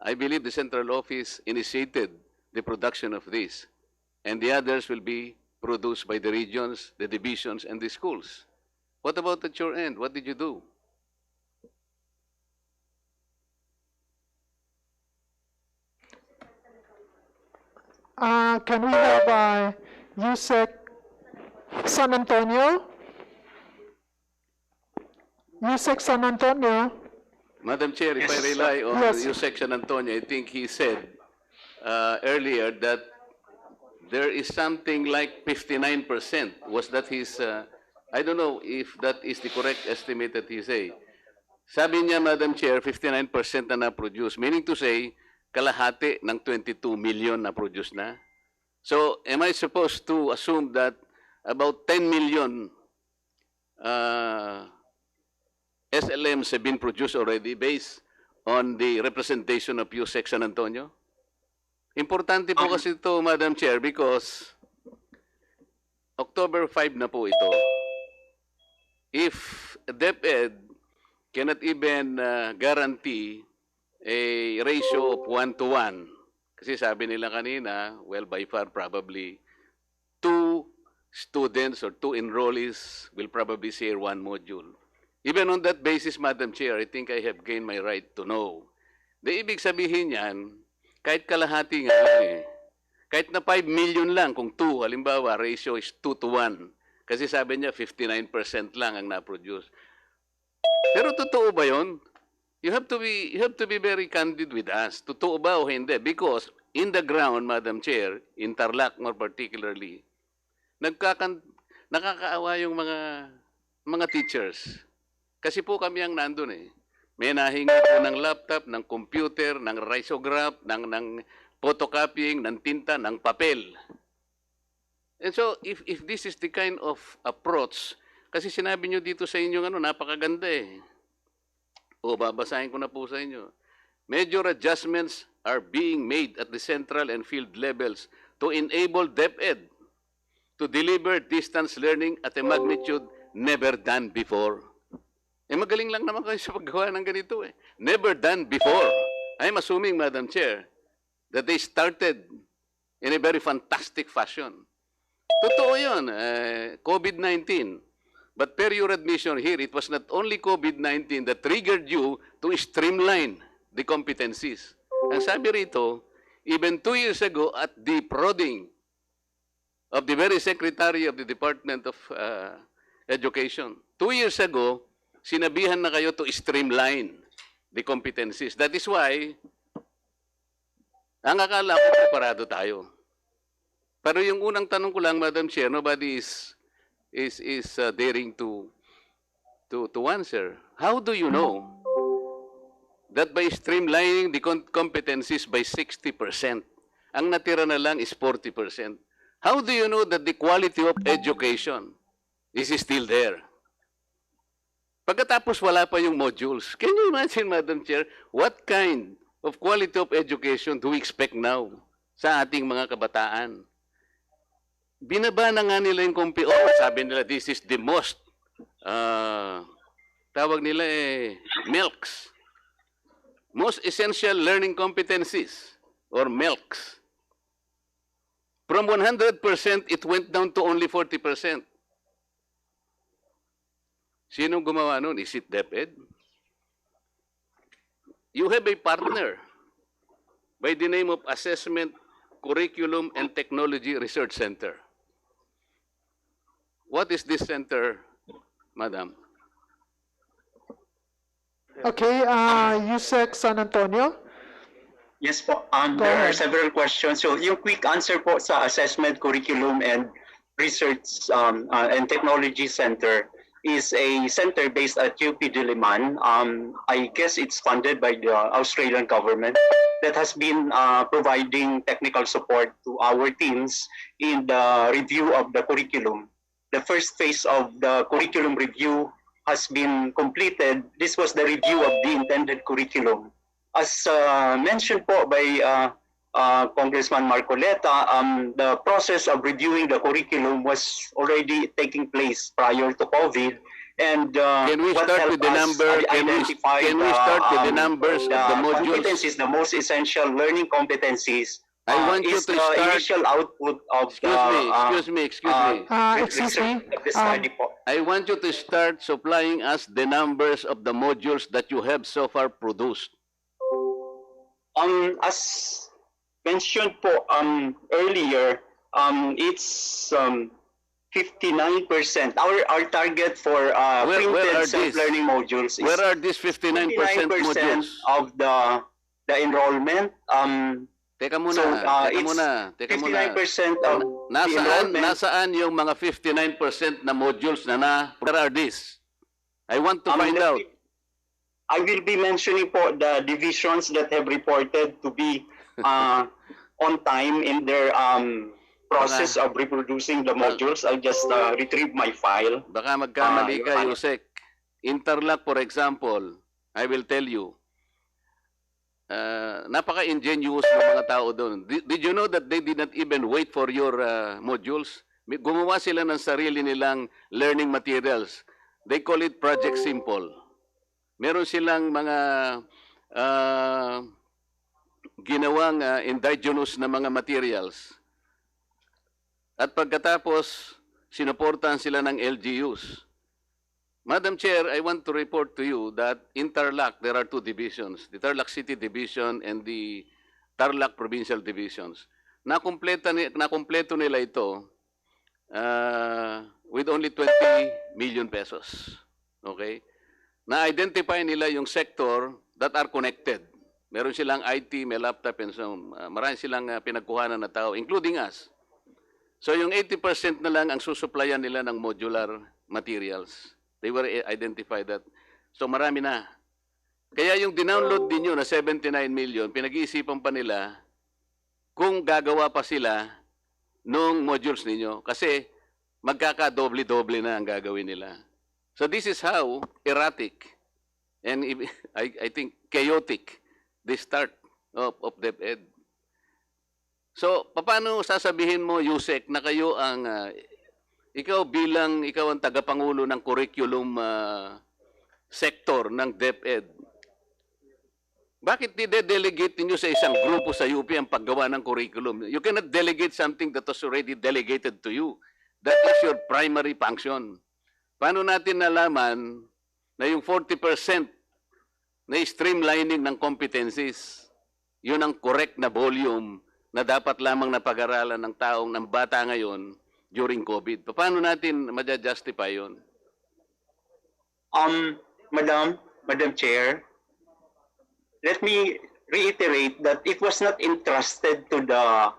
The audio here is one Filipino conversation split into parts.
I believe the central office initiated the production of this, and the others will be produced by the regions, the divisions, and the schools. What about at your end? What did you do? Can we have USEC San Antonio? USEC San Antonio? Madam Chair, if I rely on your section, Antonio, I think he said earlier that there is something like 59%. Was that his, I don't know if that is the correct estimate that he say. Sabi niya, Madam Chair, 59% na na-produce. Meaning to say, kalahati ng 22 million na-produce na. So, am I supposed to assume that about 10 million SLMs have been produced already based on the representation of USEC San Antonio? Importante po kasi ito, Madam Chair, because October 5 na po ito. If DepEd cannot even guarantee a ratio of 1:1, kasi sabi nila kanina, well, by far probably 2 students or 2 enrollees will probably share 1 module. Even on that basis, Madam Chair, I think I have gained my right to know. The ibig sabihin yan, kahit kalahati nga lang eh. Kahit na 5 million lang, kung 2, halimbawa, ratio is 2:1. Kasi sabi niya, 59% lang ang na-produce. Pero totoo ba yun? You have to be very candid with us. Totoo ba o hindi? Because in the ground, Madam Chair, in Tarlac more particularly, nakakaawa yung mga teachers. Kasi po kami ang nandun eh. May nahinga po ng laptop, ng computer, ng risograph, ng photocopying, ng tinta, ng papel. And so, if this is the kind of approach, kasi sinabi nyo dito sa inyo, napakaganda eh. O, babasahin ko na po sa inyo. Major adjustments are being made at the central and field levels to enable DepEd to deliver distance learning at a magnitude never done before. Eh, magaling lang naman kayo sa paggawa ng ganito eh. Never done before. I'm assuming, Madam Chair, that they started in a very fantastic fashion. Totoo yun, COVID-19. But per your admission here, it was not only COVID-19 that triggered you to streamline the competencies. Ang sabi rito, even 2 years ago at the prodding of the very Secretary of the Department of Education, 2 years ago, sinabihan na kayo to streamline the competencies. That is why, ang akala ko, preparado tayo. Pero yung unang tanong ko lang, Madam Chair, nobody is daring to answer. How do you know that by streamlining the competencies by 60%, ang natira na lang is 40%? How do you know that the quality of education is still there? Pagkatapos wala pa yung modules. Can you imagine, Madam Chair, what kind of quality of education do we expect now sa ating mga kabataan? Binaba na nga nila yung sabi nila, this is the most, tawag nila MELCs. Most essential learning competencies, or MELCs. From 100%, it went down to only 40%. Sinong gumawa nun? Is it DepEd? You have a partner by the name of Assessment, Curriculum, and Technology Research Center. What is this center, Madam? Okay, USEC San Antonio? Yes po, there are several questions. So yung quick answer po sa Assessment, Curriculum, and Research and Technology Center is a center based at UP Diliman. I guess it's funded by the Australian government that has been providing technical support to our teams in the review of the curriculum. The first phase of the curriculum review has been completed. This was the review of the intended curriculum. As mentioned po by Congressman Marcoleta, the process of reviewing the curriculum was already taking place prior to COVID, and Can we what start helped with the us number? identify Can we start with the numbers of the modules? competencies, the most essential learning competencies. I want you is to the start. initial output of Excuse me. Excuse me. the study po. I want you to start supplying us the numbers of the modules that you have so far produced. As mentioned po earlier, it's 59%. Our target for Where are printed these? self-learning modules is Where are these 59% 59% modules? of the enrollment. Teka muna, So, teka muna. 59% of the enrollment. Nasaan yung mga 59% na modules where are these? I want to find out. I will be mentioning po the divisions that have reported to be on time in their process of reproducing the modules. I just retrieve my file. Baka magkamali ka, Your Honor. Yusek. Interlock, for example, I will tell you, napaka-ingenious ng mga tao doon. Did you know that they did not even wait for your modules? Gumawa sila ng sarili nilang learning materials. They call it Project Simple. Meron silang mga ginawang indigenous na mga materials. At pagkatapos, sinuportahan sila ng LGUs. Madam Chair, I want to report to you that in Tarlac, there are two divisions, the Tarlac City Division and the Tarlac Provincial Divisions. Nakumpleto nila ito with only 20 million pesos. Okay? Na-identify nila yung sector that are connected. Meron silang IT, may laptop, and so marami silang pinagkuhanan na tao, including us. So yung 80% na lang ang susuplayan nila ng modular materials. They were identified that. So marami na. Kaya yung dinownload din nyo na 79 million, pinag-iisipan pa nila kung gagawa pa sila nung modules ninyo. Kasi magkakadoble-doble na ang gagawin nila. So this is how erratic and I think chaotic the start of DepEd. So, paano sasabihin mo, Yusek, na kayo ang, ikaw ang tagapangulo ng curriculum sector ng DepEd, bakit di-delegate niyo sa isang grupo sa UP ang paggawa ng curriculum? You cannot delegate something that was already delegated to you. That is your primary function. Paano natin nalaman na yung 40% na streamlining ng competencies, yun ang correct na volume na dapat lamang napag-aralan ng taong, ng bata ngayon during COVID? Paano natin ma-justify yun? Madam Chair, let me reiterate that it was not entrusted to the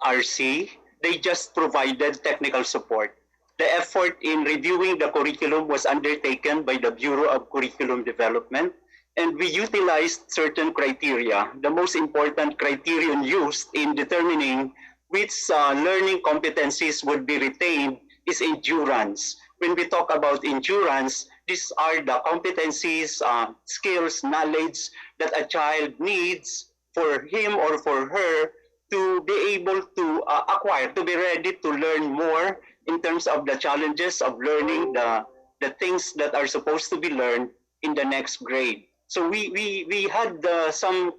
RC. They just provided technical support. The effort in reviewing the curriculum was undertaken by the Bureau of Curriculum Development, and we utilized certain criteria. The most important criterion used in determining which learning competencies would be retained is endurance. When we talk about endurance, these are the competencies, skills, knowledge that a child needs for him or for her to be able to acquire, to be ready to learn more in terms of the challenges of learning the things that are supposed to be learned in the next grade. So we had some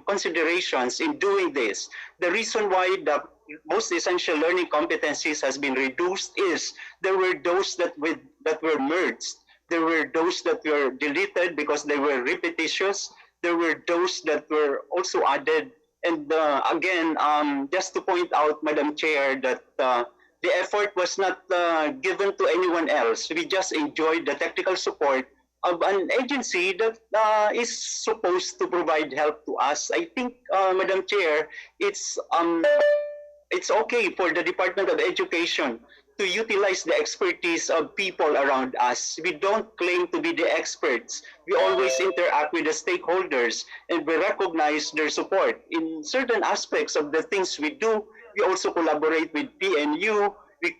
considerations in doing this. The reason why the most essential learning competencies has been reduced is there were those that were merged. There were those that were deleted because they were repetitious. There were those that were also added. And again, just to point out, Madam Chair, that the effort was not given to anyone else. We just enjoyed the technical support of an agency that is supposed to provide help to us. I think, Madam Chair, it's okay for the Department of Education to utilize the expertise of people around us. We don't claim to be the experts. We always interact with the stakeholders and we recognize their support. In certain aspects of the things we do, we also collaborate with PNU, we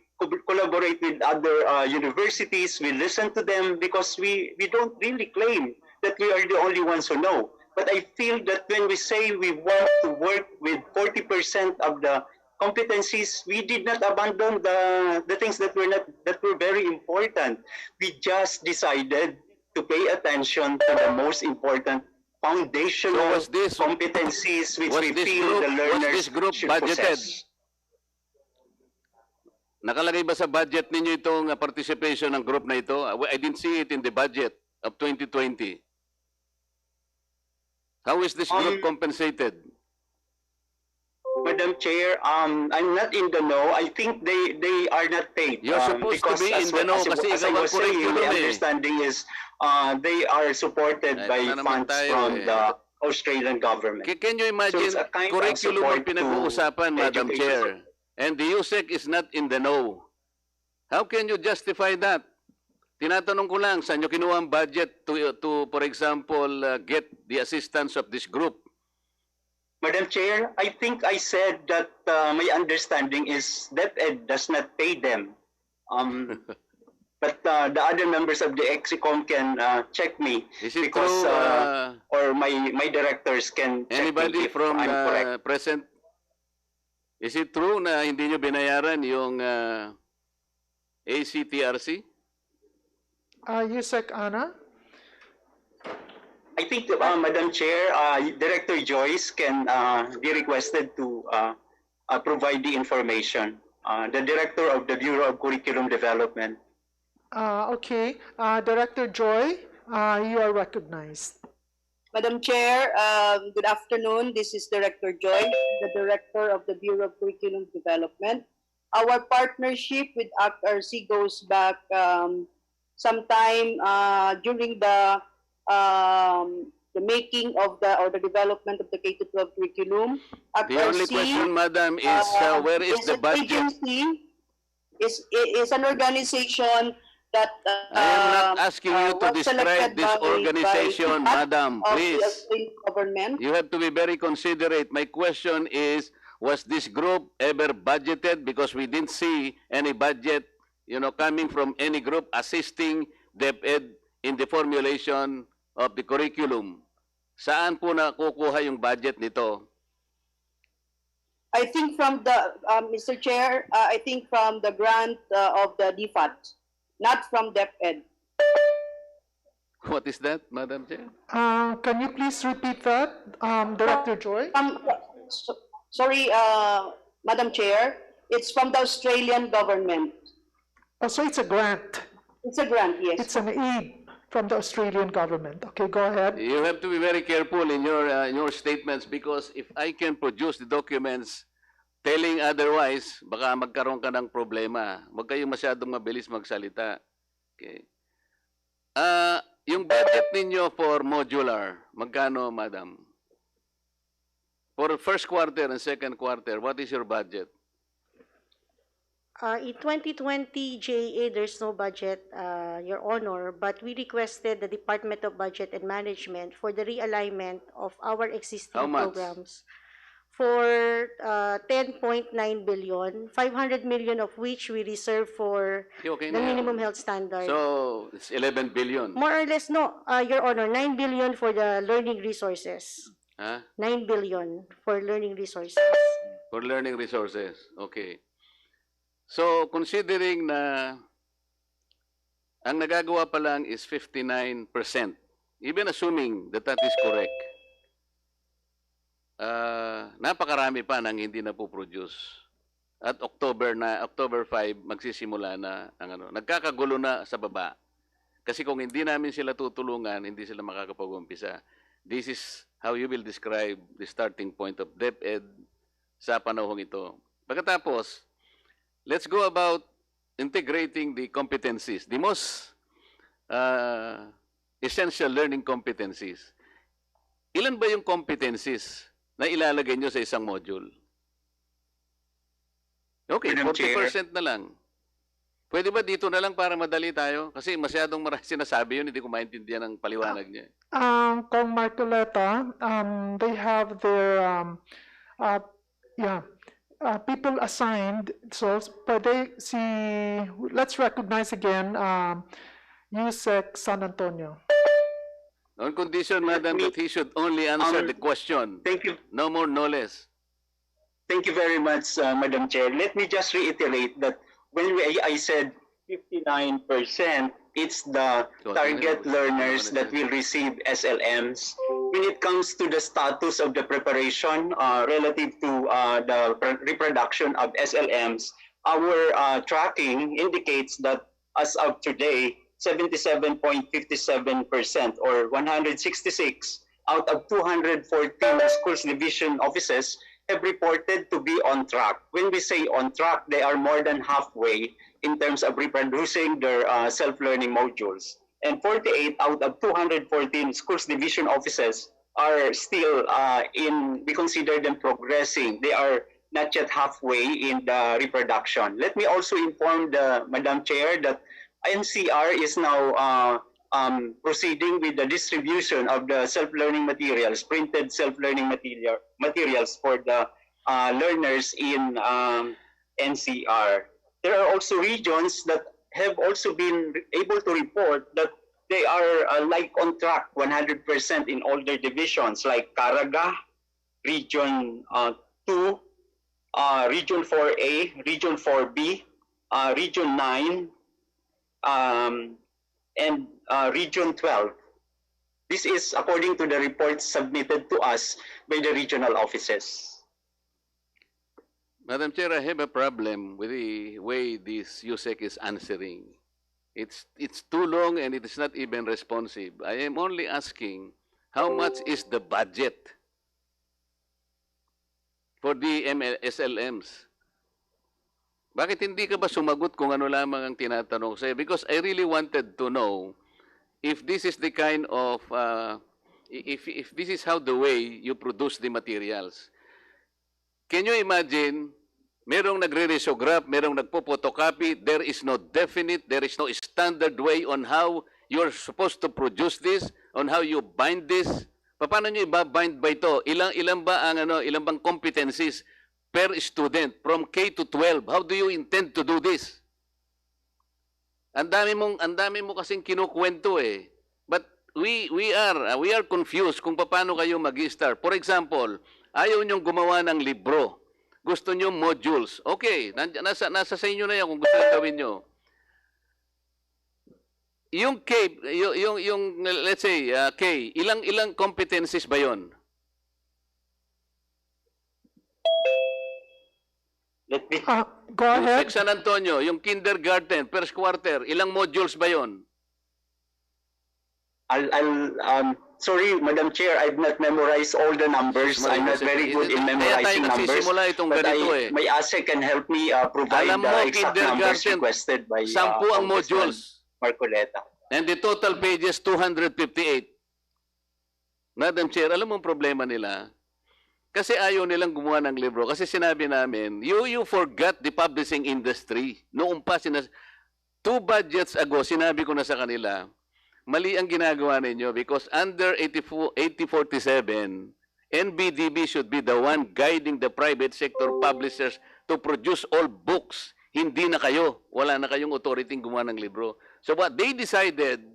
collaborate with other universities, we listen to them because we don't really claim that we are the only ones who know. But I feel that when we say we want to work with 40% of the competencies, we did not abandon the things that were very important. We just decided to pay attention to the most important foundational was this- competencies which was we this feel the group- was learners this group should budgeted? possess. Nakalagay ba sa budget ninyo itong participation ng group na ito? I didn't see it in the budget of 2020. How is this group compensated? Madam Chair, I'm not in the know. I think they are not paid. You're supposed to because be in the know kasi as I ikaw ang was saying, curriculum my eh. understanding is they are supported Ay, by na naman funds tayo from eh. the Australian government. Can you imagine, So it's a kind of curriculum ang support pinag-uusapan, to Madam education. Chair, and the USEC is not in the know. How can you justify that? Tinatanong ko lang, saan nyo kinuha ang budget to for example, get the assistance of this group? Madam Chair, I think I said that my understanding is DepEd does not pay them. But the other members of the EXICOM can check me Is it because true, or my directors can check anybody me if from I'm correct. present? Is it true na hindi nyo binayaran yung ACTRC? Yusek Ana? I think, Madam Chair, Director Joyce can be requested to provide the information. The Director of the Bureau of Curriculum Development. Okay. Director Joy, you are recognized. Madam Chair, good afternoon. This is Director Joy, the Director of the Bureau of Curriculum Development. Our partnership with ACRC goes back sometime during the making of the development of the K-12 curriculum. The only question, Madam, is where is the an budget? Agency, is an organization that I am not asking you to was describe selected this by organization, DepEd Madam, of the please. Australian government. You have to be very considerate. My question is, was this group ever budgeted? Because we didn't see any budget, coming from any group assisting DepEd in the formulation of the curriculum. Saan po nakukuha yung budget nito? I think from the, Mr. Chair, I think from the grant of the DFAT, not from DepEd. What is that, Madam Chair? Can you please repeat that, Director Joy? Sorry, Madam Chair, it's from the Australian government. Oh, so it's a grant. It's a grant, yes. It's an aid from the Australian government. Okay, go ahead. You have to be very careful in your statements because if I can produce the documents telling otherwise, baka magkaroon ka ng problema. Huwag kayong masyadong mabilis magsalita. Okay. Yung budget ninyo for modular, magkano, Madam? For first quarter and second quarter, what is your budget? In 2020 JA, there's no budget, Your Honor, but we requested the Department of Budget and Management for the realignment of our existing How much? programs for 10.9 billion, 500 million of which we reserve for Okay the na yan. minimum health standard. So, it's 11 billion. More or less, no, Your Honor, 9 billion for the learning resources. Huh? 9 billion for learning resources. For learning resources. Okay. So, considering na ang nagagawa pa lang is 59%, even assuming that that is correct, napakarami pa nang hindi na po-produce. At October 5, magsisimula na ang nagkakagulo na sa baba. Kasi kung hindi namin sila tutulungan, hindi sila makakapag-umpisa. This is how you will describe the starting point of DepEd sa panahong ito. Pagkatapos, let's go about integrating the competencies, the most essential learning competencies. Ilan ba yung competencies na ilalagay nyo sa isang module? Okay, Madam 40% na lang. Pwede ba dito na lang para madali tayo? Kasi masyadong marami sinasabi yun, hindi ko maintindihan ang paliwanag niya. Kong Marcoleta, they have their people assigned. So, let's recognize again Yusek San Antonio. On condition, Madam, that he should only answer the question. Thank you. No more, no less. Thank you very much, Madam Chair. Let me just reiterate that when I said 59%, it's the target learners that will receive SLMs. When it comes to the status of the preparation relative to the reproduction of SLMs, our tracking indicates that as of today, 77.57% or 166 out of 214 schools division offices have reported to be on track. When we say on track, they are more than halfway in terms of reproducing their self-learning modules. And 48 out of 214 schools division offices are still we consider them progressing. They are not yet halfway in the reproduction. Let me also inform the Madam Chair that NCR is now proceeding with the distribution of the self-learning materials, printed self-learning materials for the learners in NCR. There are also regions that have also been able to report that they are like on track 100% in all their divisions, like Caraga, Region 2, Region 4A, Region 4B, Region 9, and Region 12. This is according to the reports submitted to us by the regional offices. Madam Chair, I have a problem with the way this USEC is answering. It's too long and it is not even responsive. I am only asking how much is the budget for the SLMs? Bakit hindi ka ba sumagot kung ano lamang ang tinatanong sa'yo? Because I really wanted to know if this is the kind of, if this is how the way you produce the materials. Can you imagine, merong nagre-risograph, merong nagpo-photocopy, there is no definite, there is no standard way on how you're supposed to produce this, on how you bind this. Paano nyo iba-bind ba ito? Ilang bang competencies per student from K to 12? How do you intend to do this? Ang dami mo kasing kinukwento eh. But we are confused kung paano kayo mag-start. For example, ayaw nyong gumawa ng libro. Gusto nyo modules. Okay, nasa sa inyo na yan kung gusto nyo gawin nyo. Yung K, yung let's say K, ilang competencies ba 'yon? Go ahead. San Antonio, yung kindergarten, first quarter, ilang modules ba 'yon? Sorry, Madam Chair, I've not memorized all the numbers. I'm not very good in memorizing numbers. But my ASEC can help me provide the exact numbers requested by 10 ang modules. Marcoleta. And the total pages, 258. Madam Chair, alam mo ang problema nila? Kasi ayaw nilang gumawa ng libro. Kasi sinabi namin, you forgot the publishing industry. Noong pa, 2 budgets ago, sinabi ko na sa kanila, mali ang ginagawa ninyo because under 8047, NBDB should be the one guiding the private sector publishers to produce all books. Hindi na kayo. Wala na kayong authority gumawa ng libro. So what they decided,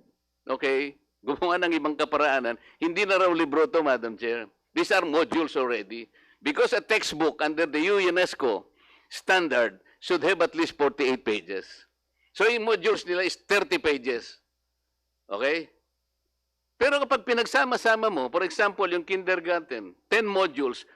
okay, gumawa ng ibang kaparaanan, hindi na raw libro to, Madam Chair. These are modules already. Because a textbook under the UNESCO standard should have at least 48 pages. So yung modules nila is 30 pages. Okay? Pero kapag pinagsama-sama mo, for example, yung kindergarten, 10 modules,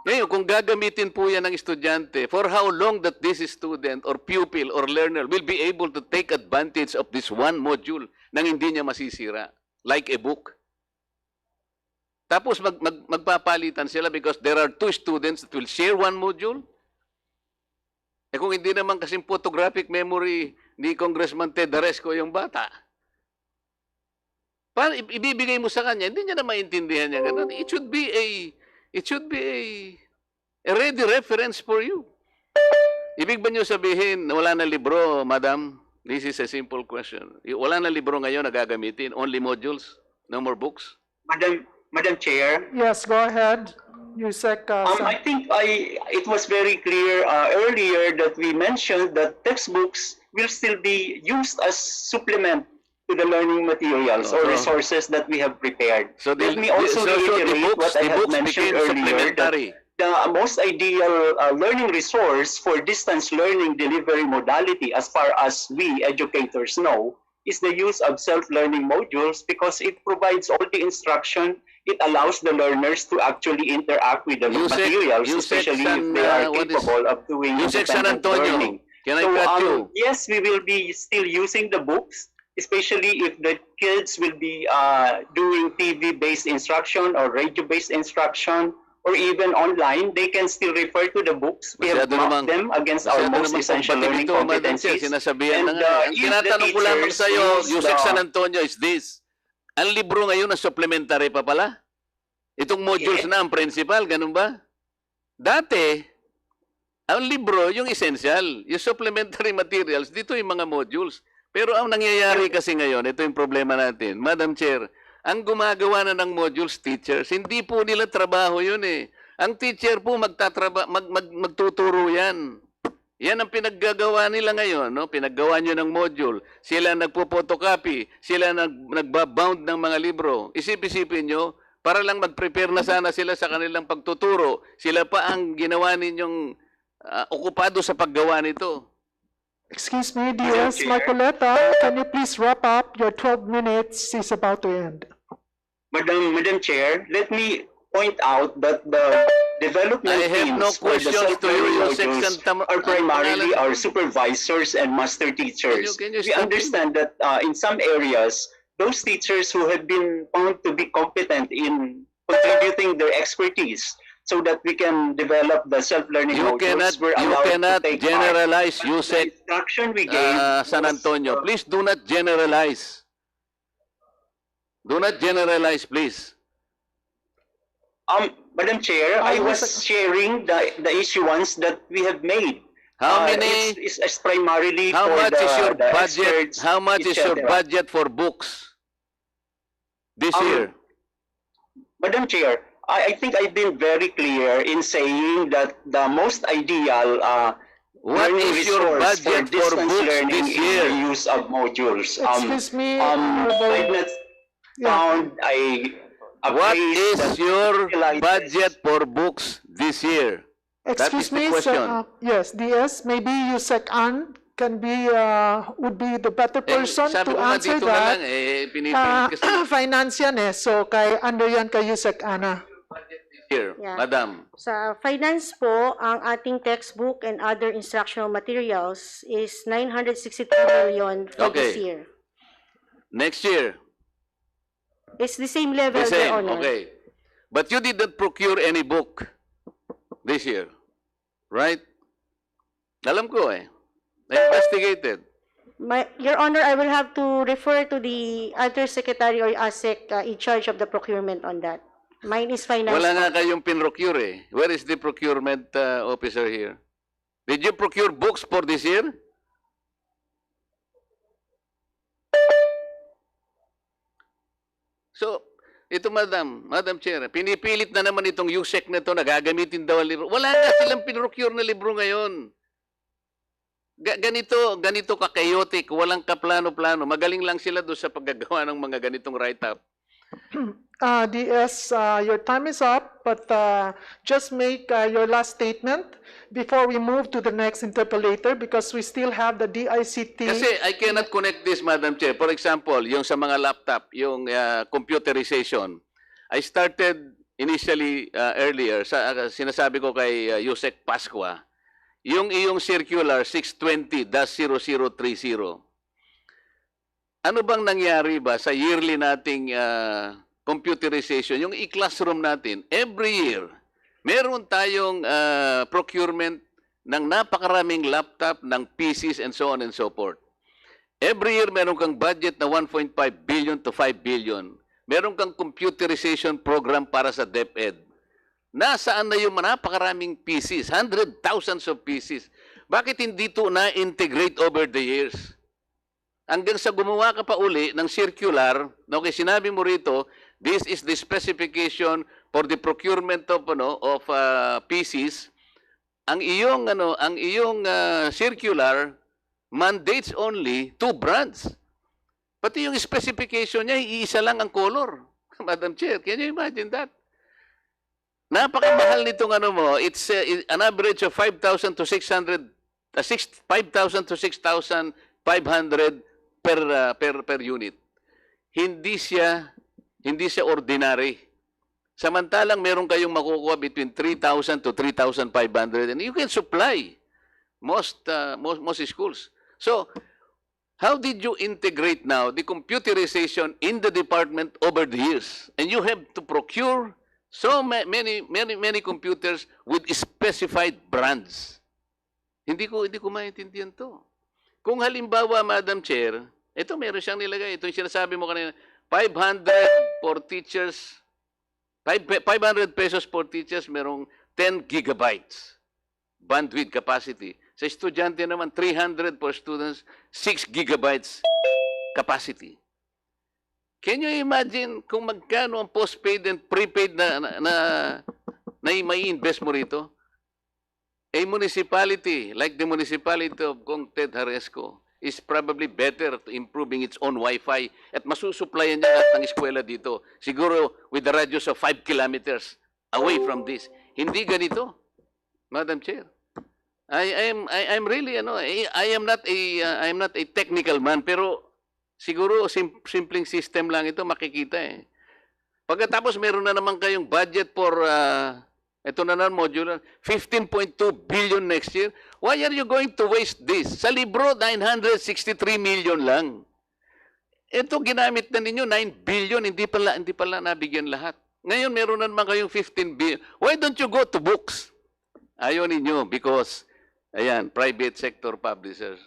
ngayon, kung gagamitin po yan ng estudyante, for how long that this student or pupil or learner will be able to take advantage of this one module nang hindi niya masisira, like a book. Tapos magpapalitan sila because there are 2 students that will share one module. Eh kung hindi naman kasing photographic memory ni Congressman Ted Daresco yung bata, paano ibibigay mo sa kanya? Hindi niya na maintindihan niya ganun. It should be A ready reference for you. Ibig ba niyo sabihin, wala na libro, madam? This is a simple question. Wala na libro ngayon na gagamitin? Only modules? No more books? Madam Chair, Yes, go ahead. Yusek, I think it was very clear earlier that we mentioned that textbooks will still be used as supplement to the learning materials or resources that we have prepared. So Let me also reiterate what I have mentioned earlier, that the most ideal learning resource for distance learning delivery modality, as far as we educators know, is the use of self-learning modules, because it provides all the instruction. It allows the learners to actually interact with the materials, especially if they are capable of doing independent learning. Can I cut you? Yes, we will be still using the books, especially if the kids will be doing TV-based instruction or radio-based instruction, or even online. They can still refer to the books. We have mapped them against our most essential learning competencies. Sinasabihan na nga. Ang tinatanong ko lamang sa iyo, Yusek San Antonio, is this. Ang libro ngayon na supplementary pa pala? Itong modules na ang principal, ganun ba? Dati, ang libro, yung essential, yung supplementary materials, dito yung mga modules. Pero ang nangyayari kasi ngayon, ito yung problema natin. Madam Chair, ang gumagawa na ng modules, teachers, hindi po nila trabaho yun eh. Ang teacher po magtuturo yan. Yan ang pinaggagawa nila ngayon, no? Pinaggawa nyo ng module. Sila nagpo-photocopy, sila nagbabound ng mga libro. Isip-isipin nyo, para lang mag-prepare na sana sila sa kanilang pagtuturo, sila pa ang ginawa ninyong okupado sa paggawa nito. excuse me, DS Marcoleta, can you please wrap up? Your 12 minutes is about to end. Madam Chair, let me point out that the development I have teams no for the questions to you, self-learning Yusek modules Santa- are primarily our supervisors and master teachers. Can you We stop understand that in some areas, those teachers who have been found to be competent in contributing their expertise so that we can develop the self-learning You modules, we're you allowed cannot to take generalize, part. The Yusek instruction we gave San was, Antonio. Please do not generalize. Do not generalize, please. Madam Chair, I was sharing the issuance that we have made. How many? It's primarily How for much is your the budget? experts, How much is your etc. budget for books this year? Madam Chair, I think I've been very clear in saying that the most ideal What learning is your resource budget for distance books learning this is year? the use of modules. Excuse me, I've not found a What place is that your utilizes- budget for books this year? That excuse is the me, question. yes, DS, maybe Yusek An can be, would be the better person Sabi to ko nga answer dito na lang, that. pinipilit kasi Finance yan eh, so kay under yan kay Yusek Ana. here, Yeah. madam. Sa finance po, ang ating textbook and other instructional materials is 963 million for this Okay. year. Next year, It's the same level, the Your same, Honor. okay. But you did not procure any book this year, right? Alam ko eh. I investigated. Your Honor, I will have to refer to the Undersecretary or ASEC in charge of the procurement on that. Mine is finance. Wala po. nga kayong pinrocure eh. Where is the procurement officer here? Did you procure books for this year? So, ito Madam Chair, pinipilit na naman itong USEC na ito na gagamitin daw ang libro. Wala nga silang pinrocure na libro ngayon. Ganito ka-chaotic, walang kaplano-plano. Magaling lang sila doon sa paggagawa ng mga ganitong write-up. DS, your time is up, but just make your last statement before we move to the next interpolator because we still have the DICT. Kasi I cannot connect this, Madam Chair. For example, yung sa mga laptop, yung computerization. I started initially earlier, sinasabi ko kay Yusek Pascua, yung iyong circular 620-0030. Ano bang nangyari ba sa yearly nating computerization, yung e-classroom natin, every year, meron tayong procurement ng napakaraming laptop, ng PCs, and so on and so forth. Every year, meron kang budget na 1.5 billion to 5 billion. Meron kang computerization program para sa DepEd. Nasaan na yung napakaraming pieces, thousands of pieces? Bakit hindi ito na-integrate over the years? Hanggang sa gumawa ka pa uli ng circular, okay, sinabi mo rito, this is the specification for the procurement of pieces. Ang iyong circular mandates only 2 brands. Pati yung specification niya, iisa lang ang color. Madam Chair, can you imagine that? Napakamahal nitong it's an average of 5,000 to 6,500 per unit. Hindi siya ordinary. Samantalang meron kayong makukuha between 3,000 to 3,500 and you can supply most schools. So, how did you integrate now the computerization in the department over the years? And you have to procure so many computers with specified brands. Hindi ko maintindihan to. Kung halimbawa, Madam Chair, ito meron siyang nilagay. Ito yung sinasabi mo kanina, 500 for teachers, 500 pesos for teachers, merong 10 gigabytes bandwidth capacity. Sa estudyante naman, 300 for students, 6 gigabytes capacity. Can you imagine kung magkano ang postpaid and prepaid na may invest mo rito? A municipality like the municipality of Ted Haresco is probably better to improving its own Wi-Fi at masusuplayan niya lahat ng eskwela dito. Siguro with the radius of 5 kilometers away from this. Hindi ganito, Madam Chair. I'm really I am not a technical man, pero siguro simpleng system lang ito makikita eh. Pagkatapos meron na naman kayong budget for ito na modular 15.2 billion next year. Why are you going to waste this? Sa libro 963 million lang. Ito ginamit na ninyo 9 billion, hindi pala nabigyan lahat. Ngayon meron na naman kayong 15 billion. Why don't you go to books? Ayaw ninyo because ayan, private sector publishers.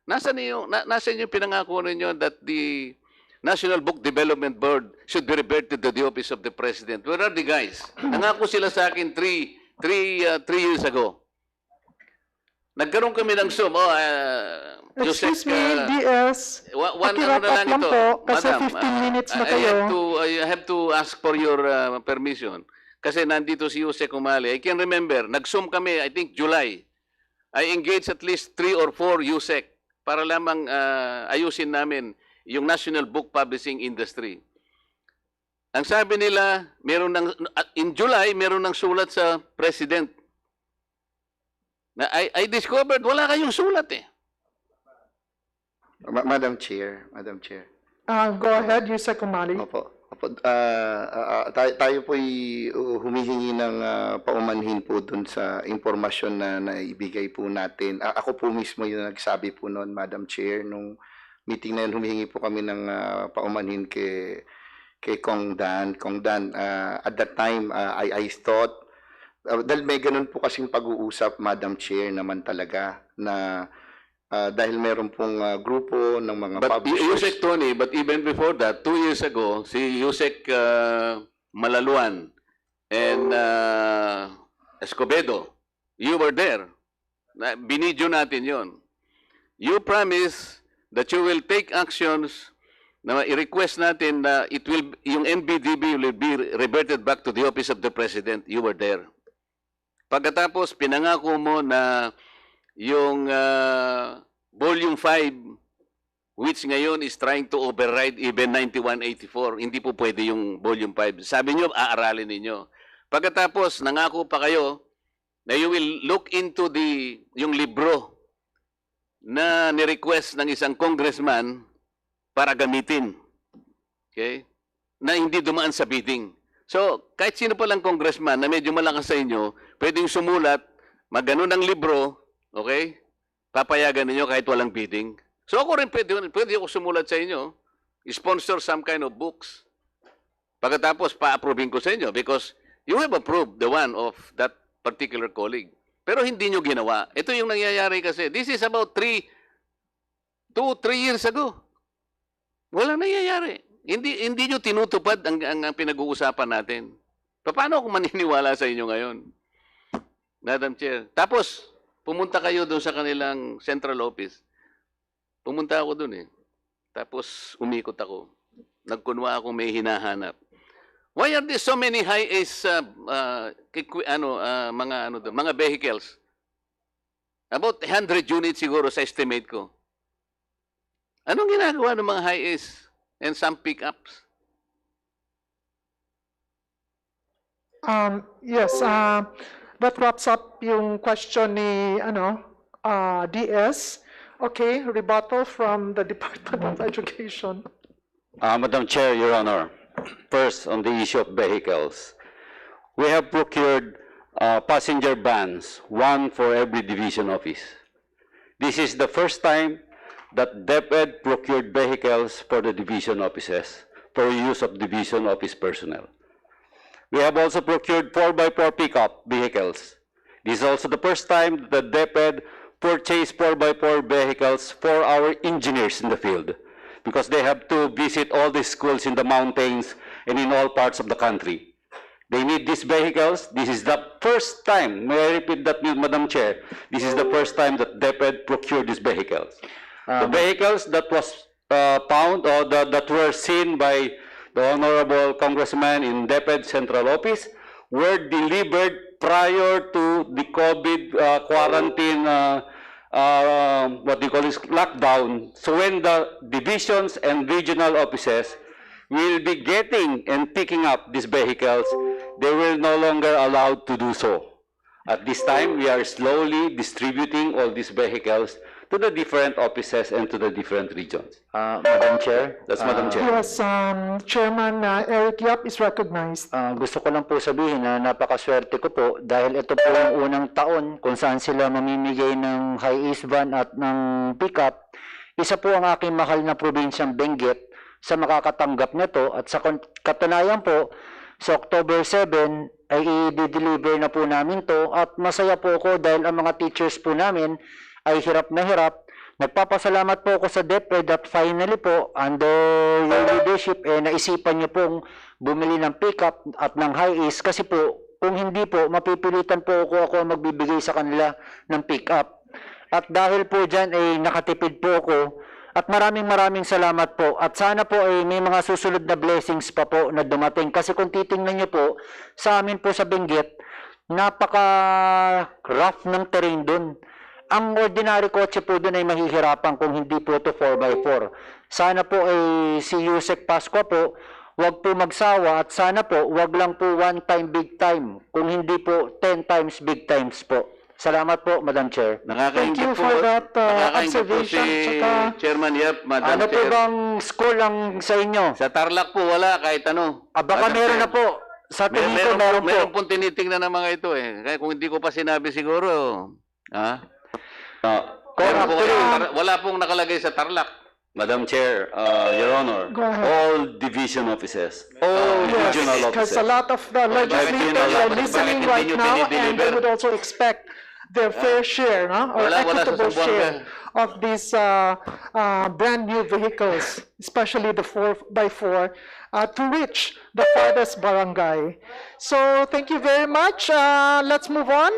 Nasa yung pinangako ninyo that the National Book Development Board should be reverted to the office of the President. Where are the guys? Nangako sila sa akin 3 years ago. Nagkaroon kami ng Zoom. Excuse me, DS. One ano na lang ito. Po, kasi Madam, 15 minutes na kayo. I have to ask for your permission. Kasi nandito si Jose Kumali. I can remember, nag-Zoom kami, I think July. I engaged at least 3 or 4 USEC para lamang ayusin namin yung national book publishing industry. Ang sabi nila, in July, meron ng sulat sa President. Na I discovered, wala kayong sulat eh. Madam Chair. Go ahead, Yusek Kumali. Opo. Tayo po'y humihingi ng paumanhin po dun sa impormasyon na naibigay po natin. Ako po mismo yung nagsabi po noon, Madam Chair, nung meeting na yun, humihingi po kami ng paumanhin kay Kong Dan. At that time, I thought, dahil may ganun po kasing pag-uusap, Madam Chair, naman talaga, na dahil meron pong grupo ng mga publishers. Yusek Tony, but even before that, 2 years ago, si Yusek Malaluan and Escobedo, you were there. Binidyo natin yon. You promise that you will take actions na i-request natin na yung NBDB will be reverted back to the office of the President. You were there. Pagkatapos, pinangako mo na yung Volume 5, which ngayon is trying to override even 9184, hindi po pwede yung Volume 5. Sabi nyo, aaralin ninyo. Pagkatapos, nangako pa kayo na you will look into yung libro na ni-request ng isang congressman para gamitin. Okay? Na hindi dumaan sa bidding. So, kahit sino palang congressman na medyo malakas sa inyo, pwedeng sumulat, magano ng libro, okay? Papayagan ninyo kahit walang bidding. So, ako rin pwede ako sumulat sa inyo, sponsor some kind of books. Pagkatapos, pa-approving ko sa inyo because you have approved the one of that particular colleague. Pero hindi nyo ginawa. Ito yung nangyayari kasi. This is about 2-3 years ago. Walang nangyayari. Hindi nyo tinutupad ang pinag-uusapan natin. Paano ako maniniwala sa inyo ngayon? Madam Chair. Tapos, pumunta kayo doon sa kanilang central office. Pumunta ako doon eh. Tapos, umikot ako. Nagkunwa ako may hinahanap. Why are there so many high-ace mga vehicles? About 100 units siguro sa estimate ko. Anong ginagawa ng mga high-ace and some pickups? Yes, that wraps up yung question ni DS. Okay, rebuttal from the Department of Education. Madam Chair, Your Honor, first on the issue of vehicles, we have procured passenger vans, one for every division office. This is the first time that DepEd procured vehicles for the division offices for use of division office personnel. We have also procured 4x4 pickup vehicles. This is also the first time that DepEd purchased 4x4 vehicles for our engineers in the field, because they have to visit all the schools in the mountains and in all parts of the country. They need these vehicles. This is the first time, may I repeat that, Madam Chair, this is the first time that DepEd procured these vehicles. The vehicles that was found or that were seen by the Honorable Congressman in DepEd Central Office were delivered prior to the COVID quarantine, what they call is lockdown. So when the divisions and regional offices will be getting and picking up these vehicles, they will no longer allowed to do so. At this time, we are slowly distributing all these vehicles to the different offices and to the different regions. Madam Chair? That's Madam Chair. Yes, Chairman Eric Yap is recognized. Gusto ko lang po sabihin na napakaswerte ko po dahil ito po yung unang taon kung saan sila mamimigay ng high-ace van at ng pickup. Isa po ang aking mahal na probinsyang Benguet sa makakatanggap nito at sa katunayan po, sa October 7 ay i-deliver na po namin to at masaya po ako dahil ang mga teachers po namin ay hirap na hirap. Nagpapasalamat po ako sa DepEd at finally po, under your leadership, naisipan niyo pong bumili ng pickup at ng high-ace kasi po, kung hindi po, mapipilitan po ako magbibigay sa kanila ng pickup. At dahil po dyan ay nakatipid po ako at maraming salamat po. At sana po ay may mga susunod na blessings pa po na dumating. Kasi kung titingnan niyo po, sa amin po sa Benguet, napaka-rough ng terrain dun. Ang ordinary kotse po doon ay mahihirapan kung hindi po ito 4x4. Sana po ay si Yusek Pasqua po, wag po magsawa at sana po wag lang po one time big time, kung hindi po 10 times big times po. Salamat po, Madam Chair. Thank you for that observation. Si Chairman Yap, Madam Ano po Chair. bang school ang sa inyo? Sa Tarlac po wala kahit ano. Baka Madam meron Chair. na po. Sa tingin ko meron po. Meron pong tinitingnan ng mga ito eh. Kaya kung hindi ko pa sinabi siguro, ha? Wala pong nakalagay sa Tarlac. Madam Chair, Your Honor, Go ahead. all division offices, all regional Because offices. a lot of the legislators are listening bakit right hindi nyo now and they dinideliver? would also expect their fair share, no? Or Wala sa equitable Zamboanga. share of these brand new vehicles, especially the 4x4, to reach the farthest barangay. So thank you very much. Let's move on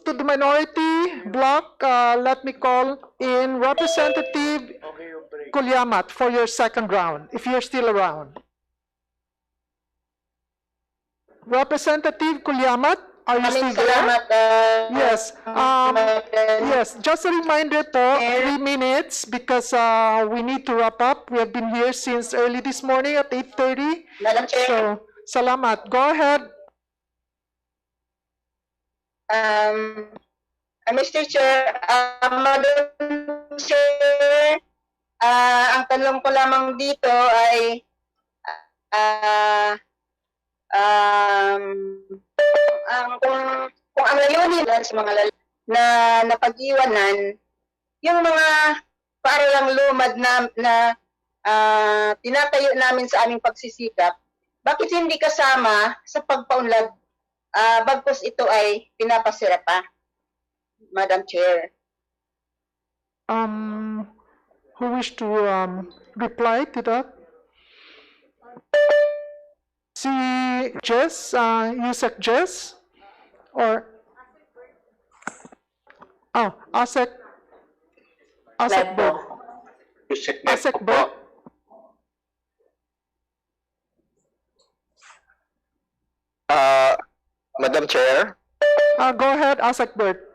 to the minority block. Let me call in Representative Kulyamat for your second round, if you're still around. Representative Kulyamat, are you still there? Yes. Yes. Just a reminder po, 3 minutes because we need to wrap up. We have been here since early this morning at 8:30. Madam Chair, So, salamat. Go ahead. Mr. Chair, Madam Chair, ang tanong ko lamang dito ay kung ang layunin lang sa mga na napag-iwanan, yung mga paralang lumad na tinatayo namin sa aming pagsisikap, bakit hindi kasama sa pagpaunlad bagkus ito ay pinapasira pa, Madam Chair? Who wish to reply to that? Si Jess, Yusek Jess? Or, oh, Asek Bert. Asek Bert? Madam Chair, Go ahead, Asek Bert.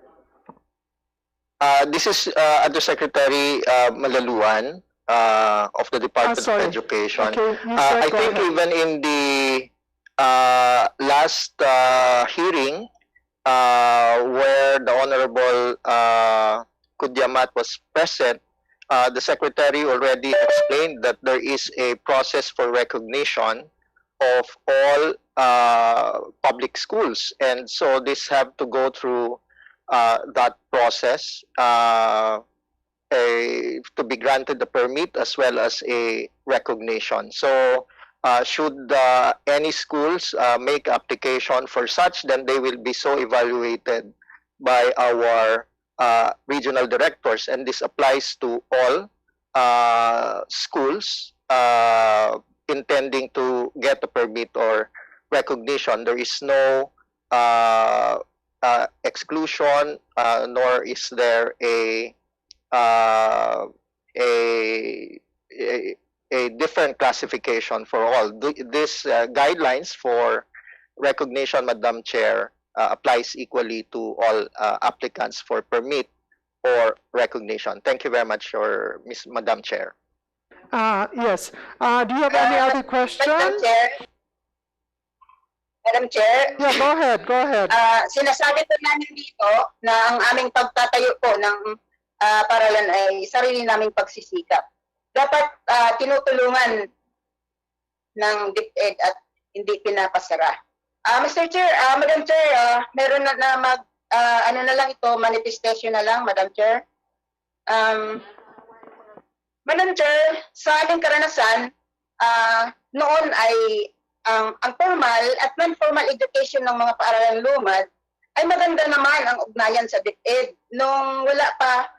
this is Undersecretary Malaluan of the Department of sorry. Education. Okay, you said I go think ahead. even in the last hearing where the Honorable Kudyamat was present, the Secretary already explained that there is a process for recognition of all public schools, and so this have to go through that process to be granted the permit as well as a recognition. So should any schools make application for such, then they will be so evaluated by our regional directors, and this applies to all schools intending to get a permit or recognition. There is no exclusion, nor is there a different classification for all. These guidelines for recognition, Madam Chair, applies equally to all applicants for permit or recognition. Thank you very much, Madam Chair. Yes. Do you have any other questions? Madam Chair, Yeah, go ahead, go ahead. sinasabi po namin dito na ang aming pagtatayo po ng paralan ay sarili naming pagsisikap. Dapat tinutulungan ng DepEd at hindi pinapasara. Mr. Chair, Madam Chair, meron na ano na lang ito, manifestation na lang, Madam Chair. Madam Chair, sa aming karanasan, noon ay ang formal at non-formal education ng mga paaralang lumad ay maganda naman ang ugnayan sa DepEd nung wala pa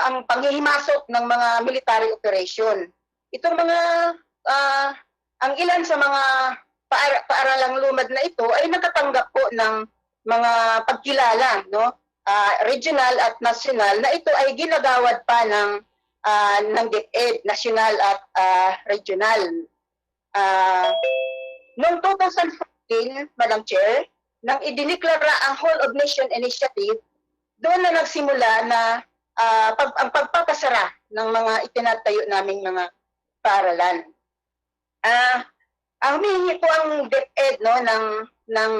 ang panghihimasok ng mga military operation. Itong mga ang ilan sa mga paaralang lumad na ito ay nakatanggap po ng mga pagkilala, no? Regional at national, na ito ay ginagawad pa ng DepEd, national at regional. Noong 2014, Madam Chair, nang idiniklara ang Whole of Nation Initiative, doon na nagsimula na ang pagpapasara ng mga itinatayo naming mga paaralan. Ang humihingi po ang DepEd, no, ng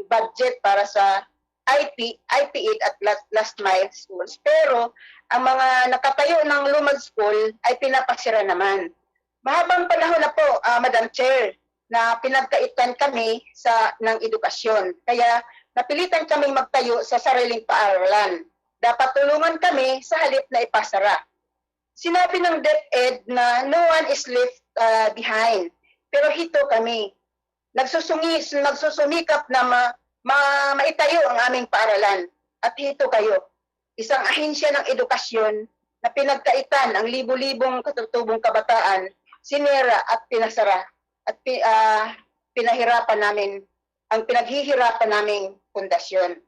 budget para sa IP8 at last mile schools. Pero ang mga nakatayo ng lumad school ay pinapasira naman. Mahabang panahon na po, Madam Chair, na pinagkaitan kami ng edukasyon. Kaya napilitan kaming magtayo sa sariling paaralan. Dapat tulungan kami sa halip na ipasara. Sinabi ng DepEd na no one is left behind. Pero hito kami. Nagsusumikap na maitayo ang aming paaralan. At hito kayo. Isang ahensya ng edukasyon na pinagkaitan ang libu-libong katutubong kabataan, sinira at pinasara. At pinaghihirapan naming pundasyon.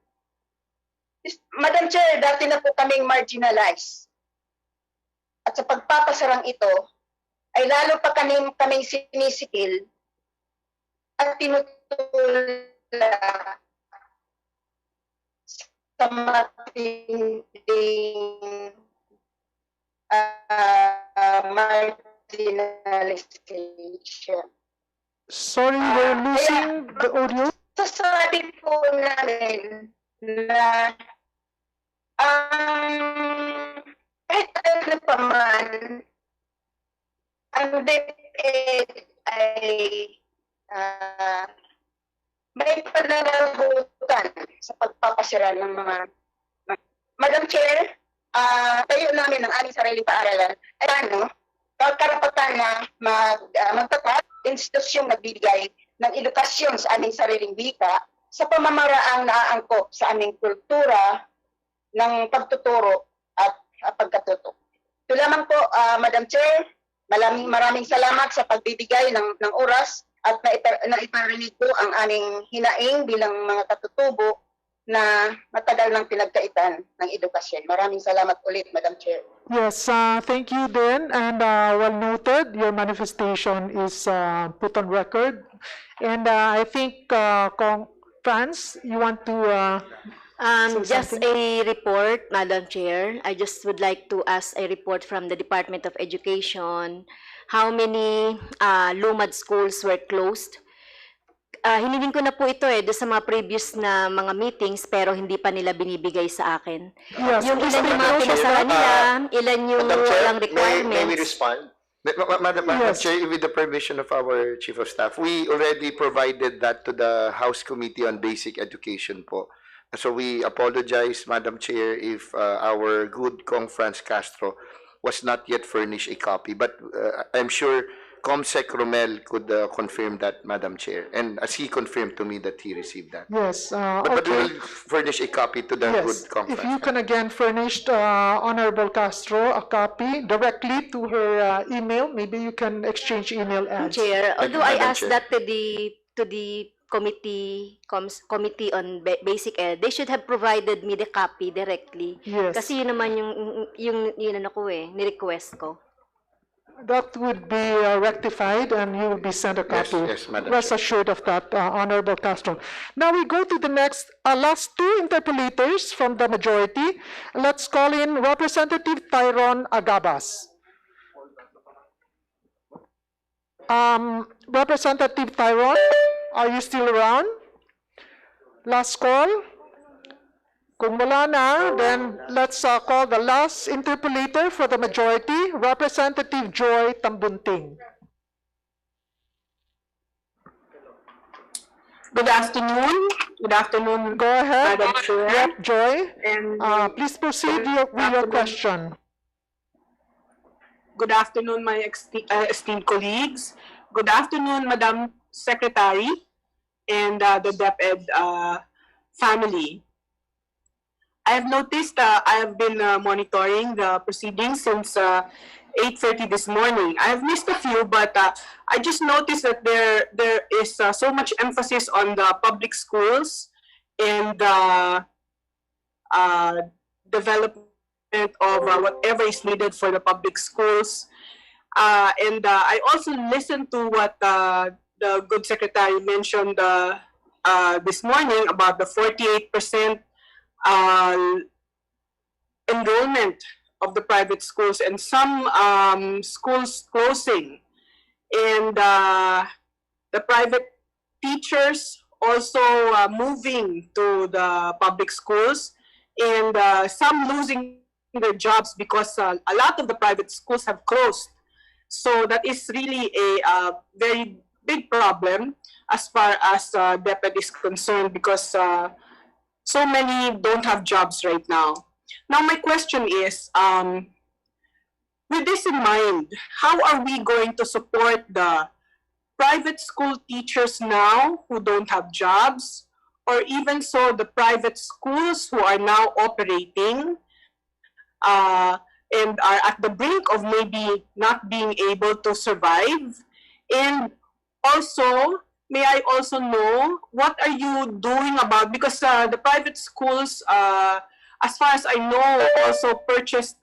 Madam Chair, dati na po kaming marginalized. At sa pagpapasarang ito, ay lalo pa kaming sinisikil at tinutula sa matinding marginalization. Sorry, we're losing the audio. Sasabi po namin na kahit ano pa man, ang DepEd ay may pananagutan sa pagpapasira ng mga Madam Chair, tayo namin ng aming sariling paaralan ay karapatan na magtatag institusyong nagbibigay ng edukasyon sa aming sariling wika sa pamamaraang naaangkop sa aming kultura ng pagtuturo at pagkatuto. Ito lamang po, Madam Chair, maraming salamat sa pagbibigay ng oras at naiparinig ko ang aming hinaing bilang mga katutubo na matagal nang pinagkaitan ng edukasyon. Maraming salamat ulit, Madam Chair. Yes, thank you then, and well noted. Your manifestation is put on record, and I think Franz, you want to say Just something? a report, Madam Chair. I just would like to ask a report from the Department of Education. How many lumad schools were closed? Hiniling ko na po ito doon sa mga previous na mga meetings pero hindi pa nila binibigay sa akin. Yes, Yung ilan yung mga pinasara nila, ilan yung Madam Chair, walang requirements. may we respond? Madam Yes. Chair, with the permission of our Chief of Staff, we already provided that to the House Committee on Basic Education po. So we apologize, Madam Chair, if our good Kong Franz Castro was not yet furnished a copy. But I'm sure Comsec Romel could confirm that, Madam Chair. And as he confirmed to me that he received that. Yes, But we okay. will furnish a copy to the Yes, good Kong if Franz. you can again furnish Honorable Castro a copy directly to her email, maybe you can exchange email ads. Chair, Thank you, although I Madam asked Chair. that to the committee on basic ed, they should have provided me the copy directly. Yes. Kasi yun naman yung ano ko ni-request ko. That would be rectified and you will be sent a Yes, copy. yes, Madam Rest Chair. assured of that, Honorable Castro. Now we go to the next, last two interpellators from the majority. Let's call in Representative Tyron Agabas. Representative Tyron, are you still around? Last call? Kung wala na, then let's call the last interpolator for the majority, Representative Joy Tambunting. Good afternoon. Good afternoon, Go ahead. Madam Chair. Yep, Joy. And Please proceed with your question. good afternoon, my esteemed colleagues. Good afternoon, Madam Secretary and the DepEd family. I have noticed I have been monitoring the proceedings since 8:30 this morning. I have missed a few, but I just noticed that there is so much emphasis on the public schools and development of whatever is needed for the public schools. And I also listened to what the good secretary mentioned this morning about the 48% enrollment of the private schools and some schools closing, and the private teachers also moving to the public schools, and some losing their jobs because a lot of the private schools have closed. So that is really a very big problem as far as DepEd is concerned, because so many don't have jobs right now. Now my question is, with this in mind, how are we going to support the private school teachers now who don't have jobs, or even so the private schools who are now operating and are at the brink of maybe not being able to survive? And also, may I also know what are you doing about, because the private schools, as far as I know, also purchased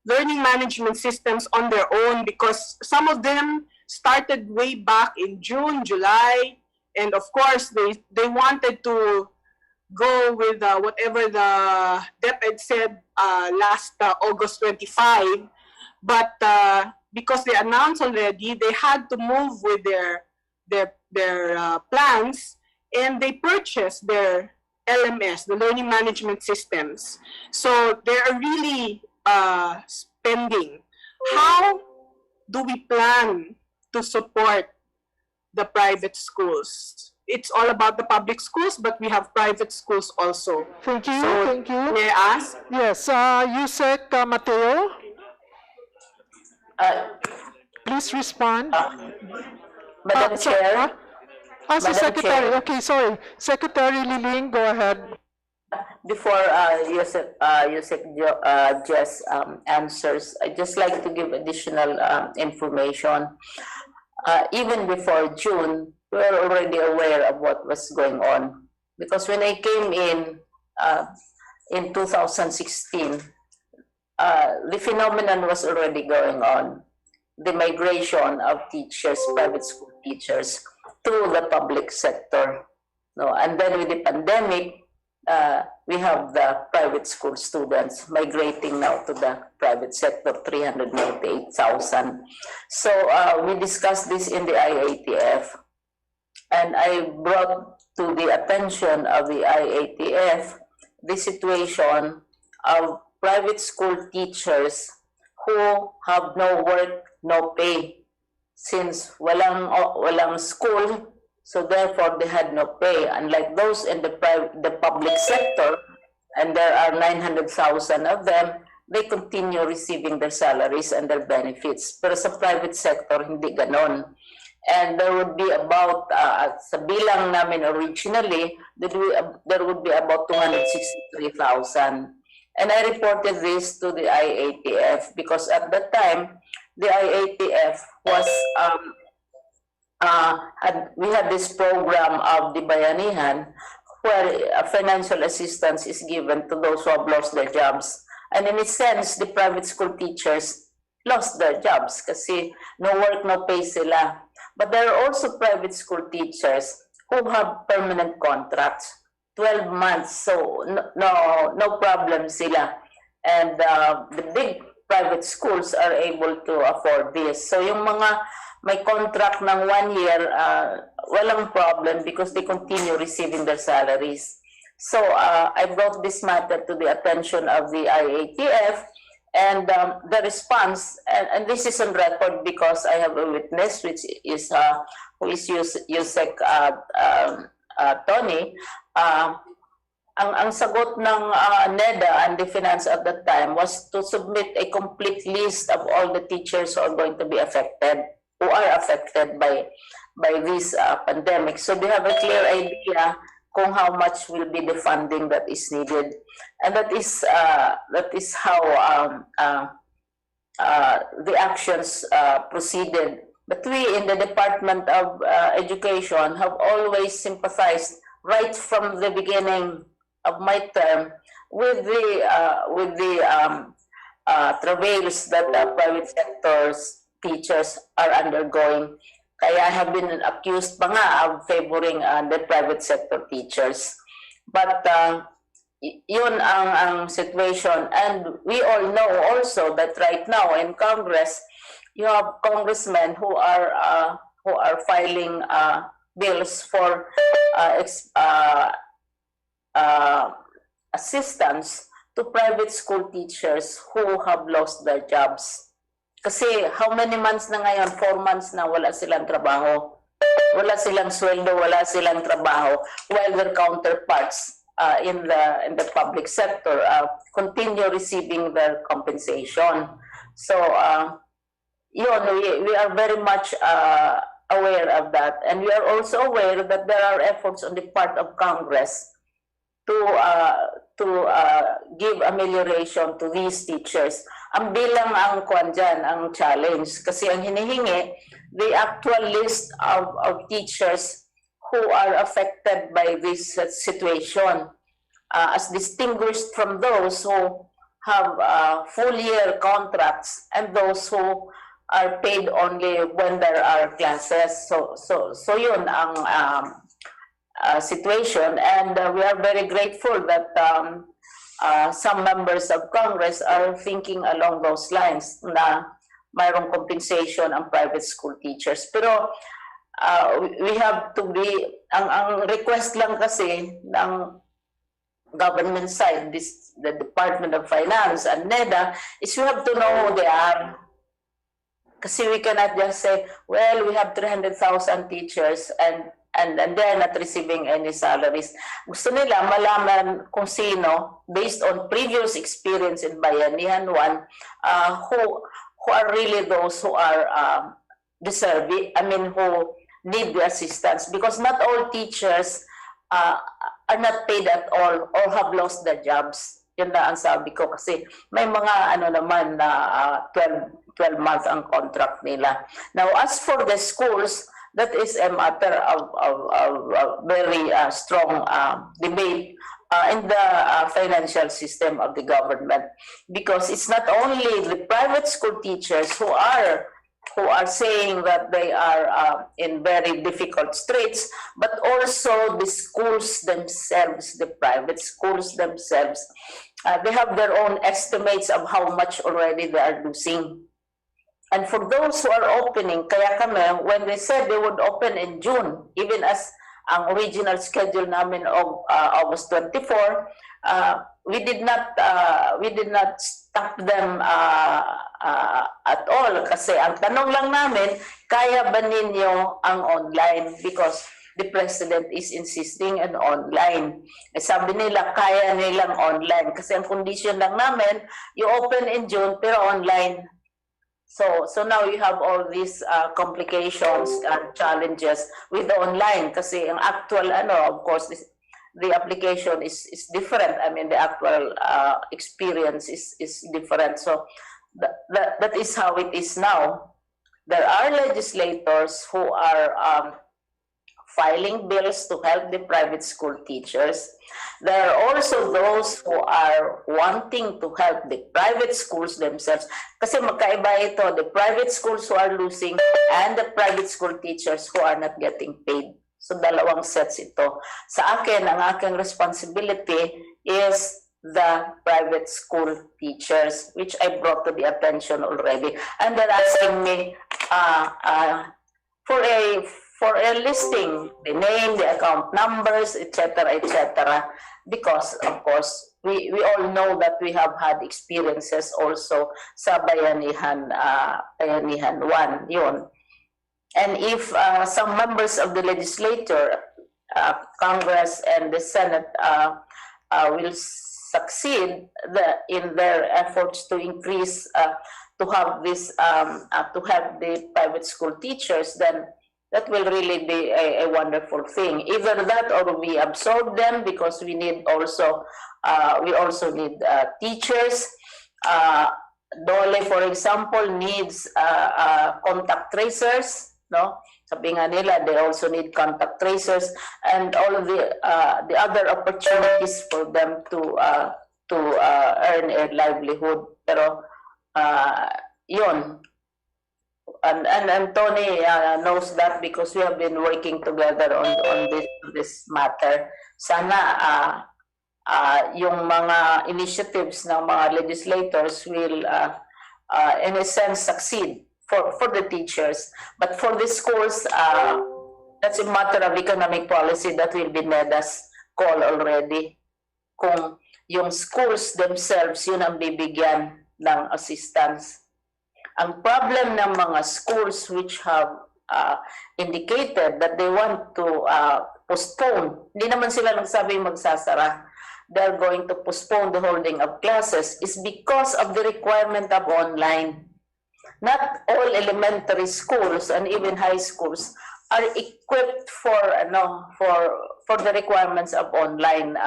learning management systems on their own, because some of them started way back in June, July, and of course they wanted to go with whatever the DepEd said last August 25, but because they announced already, they had to move with their plans, and they purchased their LMS, the learning management systems. So they are really spending. How do we plan to support the private schools? It's all about the public schools, but we have private schools also. Thank you, So, thank you. may I ask? Yes, Yusek Mateo, please respond. Madam Chair, Si Madam Secretary, Chair. okay, sorry. Secretary Liling, go ahead. before Yusef just answers, I'd just like to give additional information. even before June, we were already aware of what was going on. Because when I came in 2016, the phenomenon was already going on. The migration of teachers, private school teachers, to the public sector. No, and then with the pandemic, we have the private school students migrating now to the private sector, 398,000. So we discussed this in the IATF, and I brought to the attention of the IATF the situation of private school teachers who have no work, no pay. Since walang school, so therefore they had no pay. Unlike those in the public sector, and there are 900,000 of them, they continue receiving their salaries and their benefits. Pero sa private sector, hindi ganon. And there would be about, sa bilang namin originally, there would be about 263,000. And I reported this to the IATF because at that time, the IATF was, we had this program of the Bayanihan where financial assistance is given to those who have lost their jobs. And in a sense, the private school teachers lost their jobs kasi no work, no pay sila. But there are also private school teachers who have permanent contracts, 12 months, so no problem sila. And the big private schools are able to afford this. So yung mga may contract ng 1 year, walang problem because they continue receiving their salaries. So I brought this matter to the attention of the IATF, and the response, and this is on record because I have a witness, which is who is Yusek Tony. Ang sagot ng NEDA and the finance at that time was to submit a complete list of all the teachers who are going to be affected, who are affected by this pandemic. So they have a clear idea kung how much will be the funding that is needed, and that is how the actions proceeded. But we in the Department of Education have always sympathized right from the beginning of my term with the travails that the private sector's teachers are undergoing. Kaya I have been accused pa nga of favoring the private sector teachers. But yun ang situation. And we all know also that right now in Congress, you have congressmen who are filing bills for assistance to private school teachers who have lost their jobs. Kasi how many months na ngayon? 4 months na wala silang trabaho. Wala silang sweldo, wala silang trabaho, while their counterparts in the public sector continue receiving their compensation. So yun, we are very much aware of that, and we are also aware that there are efforts on the part of Congress to give amelioration to these teachers. Ang bilang ang kwan dyan, ang challenge, kasi ang hinihingi, the actual list of teachers who are affected by this situation, as distinguished from those who have full year contracts and those who are paid only when there are classes. So yun ang situation, and we are very grateful that some members of Congress are thinking along those lines na mayroong compensation ang private school teachers. Pero we have to be, ang request lang kasi ng government side, the Department of Finance and NEDA, is you have to know who they are. Kasi we cannot just say, well, we have 300,000 teachers and they're not receiving any salaries. Gusto nila malaman kung sino, based on previous experience in Bayanihan 1, who are really those who are deserving, who need the assistance. Because not all teachers are not paid at all or have lost their jobs. Yun na ang sabi ko kasi may mga ano naman na 12 months ang contract nila. Now, as for the schools, that is a matter of very strong debate in the financial system of the government, because it's not only the private school teachers who are saying that they are in very difficult straits, but also the schools themselves, the private schools themselves. They have their own estimates of how much already they are losing. And for those who are opening, kaya kami, when they said they would open in June, even as ang original schedule namin of August 24, we did not stop them at all, kasi ang tanong lang namin, kaya ba ninyo ang online? Because the president is insisting on online. Sabi nila kaya nilang online kasi ang condition lang namin, you open in June pero online. So now you have all these complications and challenges with the online kasi ang actual of course the application is different. I mean the actual experience is different. So that is how it is now. There are legislators who are filing bills to help the private school teachers. There are also those who are wanting to help the private schools themselves. Kasi magkaiba ito, the private schools who are losing and the private school teachers who are not getting paid. So dalawang sets ito. Sa akin, ang aking responsibility is the private school teachers, which I brought to the attention already. And they're asking me for a listing, the name, the account numbers, etc., because of course we all know that we have had experiences also sa Bayanihan 1 yun. And if some members of the legislature, Congress and the Senate will succeed in their efforts to increase to have this to help the private school teachers, then that will really be a wonderful thing. Either that or we absorb them, because we also need teachers. Dole, for example, needs contact tracers, no? Sabi nga nila, they also need contact tracers and all of the other opportunities for them to earn a livelihood. Pero yun. And Tony knows that because we have been working together on this matter. Sana yung mga initiatives ng mga legislators will in a sense succeed for the teachers. But for the schools, that's a matter of economic policy that will be NEDA's call already. Kung yung schools themselves, yun ang bibigyan ng assistance. Ang problem ng mga schools which have indicated that they want to postpone, hindi naman sila nagsabing magsasara, they're going to postpone the holding of classes, is because of the requirement of online. Not all elementary schools and even high schools are equipped for the requirements of online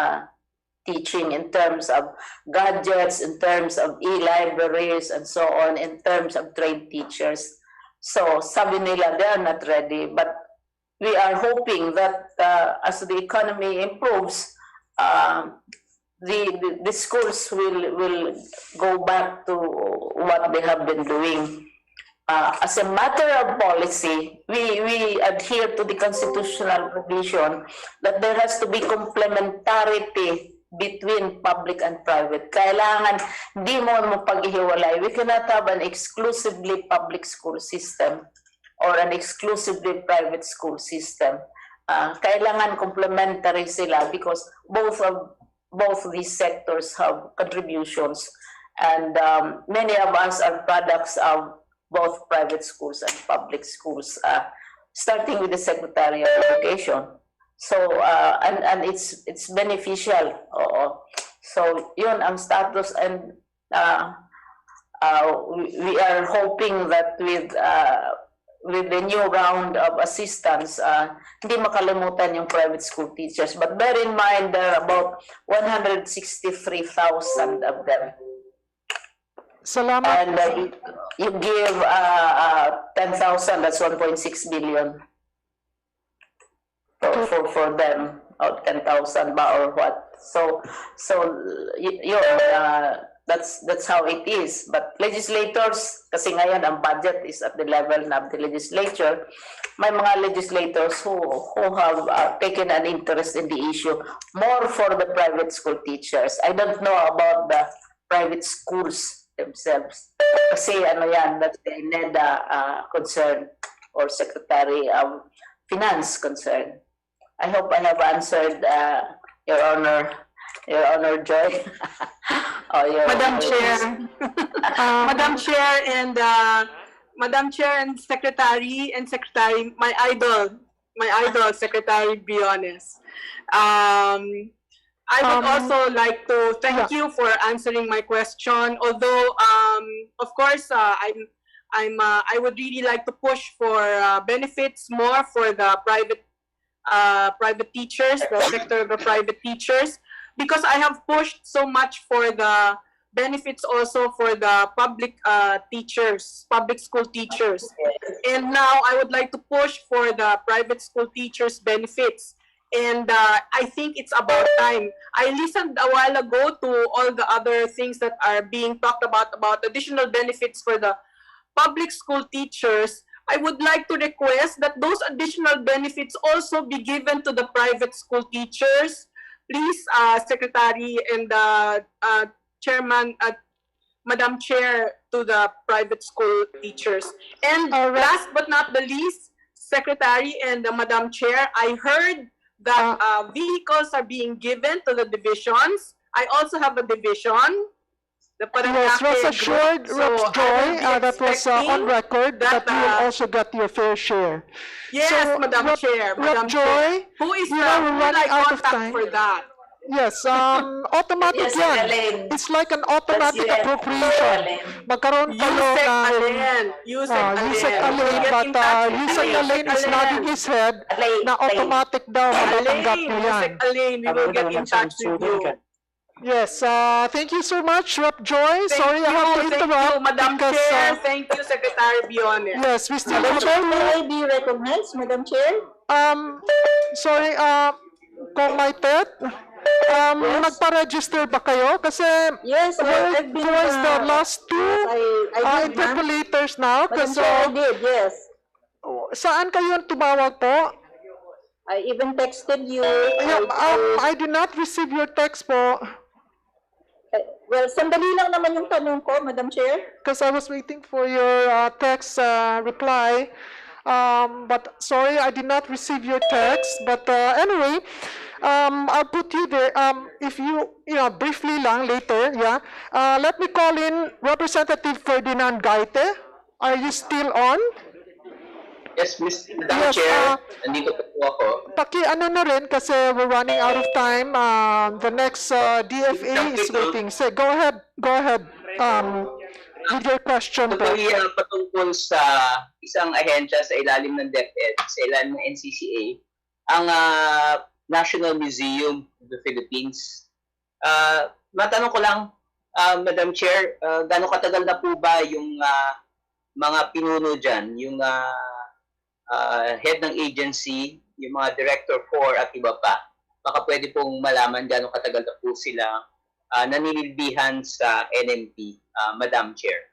teaching, in terms of gadgets, in terms of e-libraries, and so on, in terms of trained teachers. So sabi nila, they are not ready, but we are hoping that as the economy improves, the schools will go back to what they have been doing. As a matter of policy, we adhere to the constitutional provision that there has to be complementarity between public and private. Kailangan di mo mapaghihiwalay. We cannot have an exclusively public school system or an exclusively private school system. Kailangan complementary sila because both these sectors have contributions, and many of us are products of both private schools and public schools, starting with the Secretary of Education. So and it's beneficial. So yun ang status, and we are hoping that with with the new round of assistance, hindi makalimutan yung private school teachers. But bear in mind, there are about 163,000 of them. Salamat. And you give 10,000, that's 1.6 billion for them, or 10,000 ba or what. So that's how it is. But legislators, kasi ngayon ang budget is at the level of the legislature, may mga legislators who have taken an interest in the issue more for the private school teachers. I don't know about the private schools themselves. Kasi ano yan, that's the NEDA concern or Secretary of Finance concern. I hope I have answered Your Honor Joy. Madam Chair, Madam Chair and Secretary, my idol, Secretary Briones. I would also like to thank you for answering my question. Although, of course, I would really like to push for benefits more for the private teachers, the sector of the private teachers, because I have pushed so much for the benefits also for the public teachers, public school teachers. And now I would like to push for the private school teachers benefits. And I think it's about time. I listened a while ago to all the other things that are being talked about additional benefits for the public school teachers. I would like to request that those additional benefits also be given to the private school teachers. Please, Secretary and Chairman, Madam Chair, to the private school teachers. And last but not the least, Secretary and Madam Chair, I heard that vehicles are being given to the divisions. I also have a division. Yes, rest assured, Reps Joy, that was on record, that you will also get your fair share. Yes, so, Madam Chair. Rep Joy, who is we're running out of time for that? Yes, automatic yan. It's like an automatic appropriation. Magkaroon kayo ng Yusek Alain, but Yusek Alain is nodding his head na automatic daw matatanggap nyo yan. Yusek Alain, we will get in touch with you. Yes, thank you so much, Rep Joy. Sorry I have to interrupt. Thank you, Madam Chair. Thank you, Secretary Briones. Yes, we still have May I be recognized, Madam Chair? Sorry, Kong Maitet, nagpa-register ba kayo? Kasi yes, we're I've been, towards the last two I did, interpolators now. Madam Kasi, Chair, I did, yes. Saan kayo tumawag po? I even texted you. I did not receive your text po. Well, sandali lang naman yung tanong ko, Madam Chair. Because I was waiting for your text reply. But sorry, I did not receive your text. But anyway, I'll put you there. If you briefly lang later, yeah. Let me call in Representative Ferdinand Gaite. Are you still on? Yes, Madam Chair, nandito po ako. Paki-ano na rin kasi we're running out of time. The next DFA is waiting. So go ahead. With your question. Patungkol sa isang ahensya sa ilalim ng DepEd, sa ilalim ng NCCA, ang National Museum of the Philippines. Matanong ko lang, Madam Chair, gaano katagal na po ba yung mga pinuno dyan, yung head ng agency, yung mga director 4 at iba pa? Baka pwede pong malaman gaano katagal na po sila nanililbihan sa NMP, Madam Chair.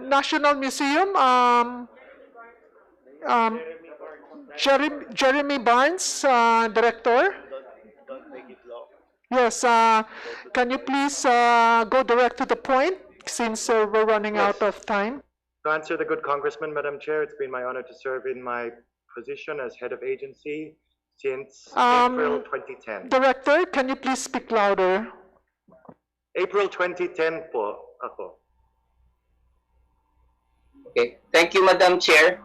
National Museum, Jeremy Barnes, Director. Yes, can you please go direct to the point since we're running out of time? To answer the good congressman, Madam Chair, it's been my honor to serve in my position as head of agency since April 2010. Director, can you please speak louder? April 2010 po ako. Okay. Thank you, Madam Chair.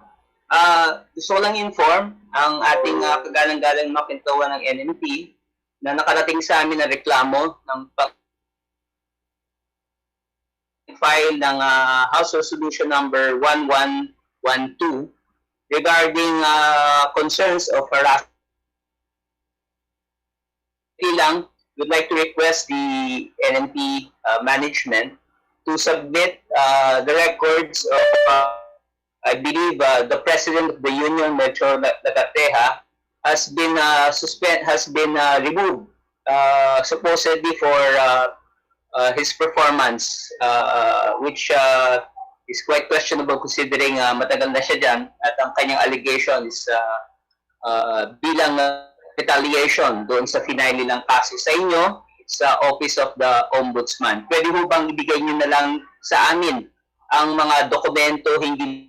Gusto ko lang inform ang ating kagalang-galang makintawa ng NMP na nakarating sa amin na reklamo ng file ng House Resolution number 1112 regarding concerns of harassment. Lang, we'd like to request the NNP management to submit the records of, I believe, the president of the union, Metro Lagateja, has been removed supposedly for his performance, which is quite questionable considering matagal na siya dyan at ang kanyang allegation is bilang retaliation doon sa final nilang kaso sa inyo sa Office of the Ombudsman. Pwede mo bang ibigay nyo na lang sa amin ang mga dokumento, hindi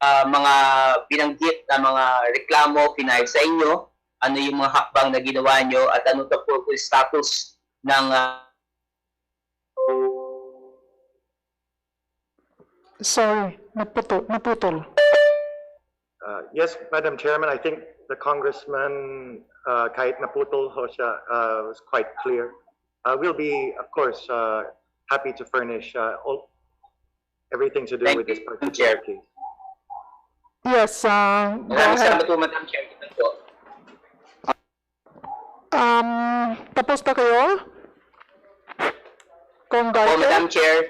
mga binanggit na mga reklamo final sa inyo, ano yung mga hakbang na ginawa nyo at ano to po yung status ng Sorry, naputol. Yes, Madam Chairman, I think the Congressman, kahit naputol ho siya, was quite clear. We'll be, of course, happy to furnish everything to do with this particular case. Yes, go ahead. Madam Chair. Tapos na kayo? Kung Madam Chair,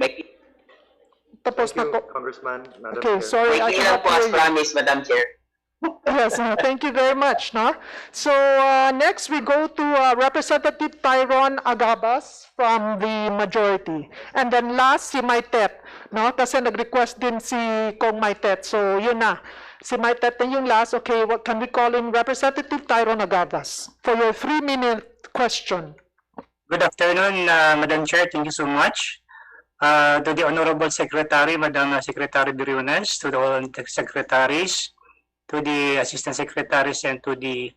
tapos na ko. Congressman, Madam Okay, Chair. sorry, I cannot hear you. Promise, Madam Chair. Yes, thank you very much. No? So next we go to Representative Tyron Agabas from the majority. And then last, si Maitet. No? Kasi nag-request din si Kong Maitet. So yun na. Si Maitet na yung last. Okay, what can we call him? Representative Tyron Agabas for your 3-minute question. Good afternoon, Madam Chair. Thank you so much. To the Honorable Secretary, Madam Secretary Briones, to the all secretaries, to the Assistant Secretaries, and to the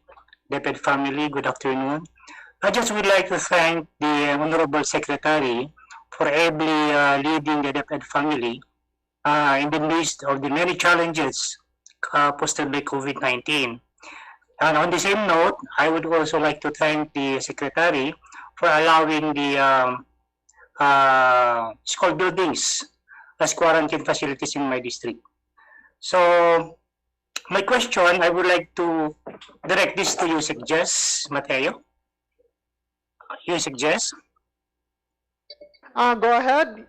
DepEd family, good afternoon. I just would like to thank the Honorable Secretary for ably leading the DepEd family in the midst of the many challenges posted by COVID-19. And on the same note, I would also like to thank the Secretary for allowing the school buildings as quarantine facilities in my district. So, my question, I would like to direct this to Yusek Jess Mateo. Yusek Jess. Go ahead.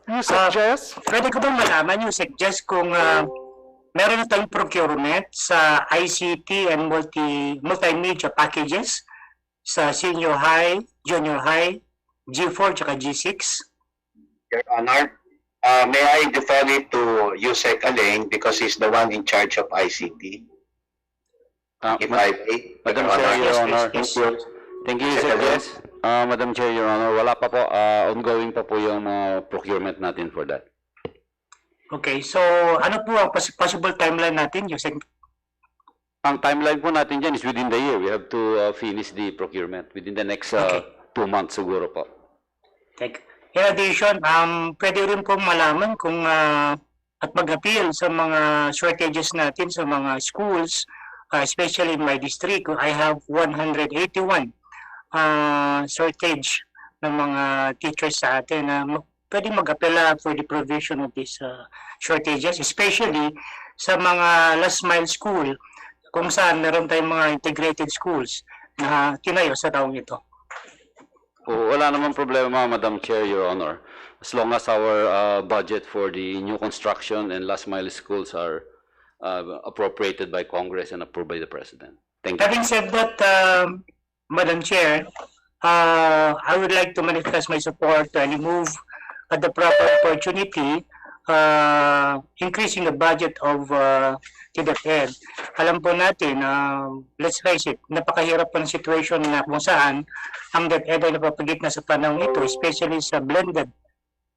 Yusek Jess. Pwede ko bang malaman, Yusek Jess, kung meron na tayong procurement sa ICT and multimedia packages sa senior high, junior high, G4 tsaka G6? Your Honor, may I defer it to Yusek Aleng because he's the one in charge of ICT. If I may, Madam Chair, Your Honor. Yes. Thank you, Sir Jess. Madam Chair, Your Honor, wala pa po, ongoing pa po yung procurement natin for that. Okay, so ano po ang possible timeline natin, Yusek? Ang timeline po natin dyan is within the year. We have to finish the procurement within the next 2 months siguro po. In addition, pwede rin pong malaman kung at mag-appeal sa mga shortages natin sa mga schools, especially in my district. I have 181 shortage ng mga teachers sa atin na pwede mag-apela for the provision of these shortages, especially sa mga last mile school kung saan meron tayong mga integrated schools na tinayo sa taong ito. Wala namang problema, Madam Chair, Your Honor. As long as our budget for the new construction and last mile schools are appropriated by Congress and approved by the President. Thank you. Having said that, Madam Chair, I would like to manifest my support to any move at the proper opportunity, increasing the budget of DepEd. Alam po natin, let's face it, napakahirap po ng situation na kung saan ang DepEd ay napapagitna sa panahon ito, especially sa blended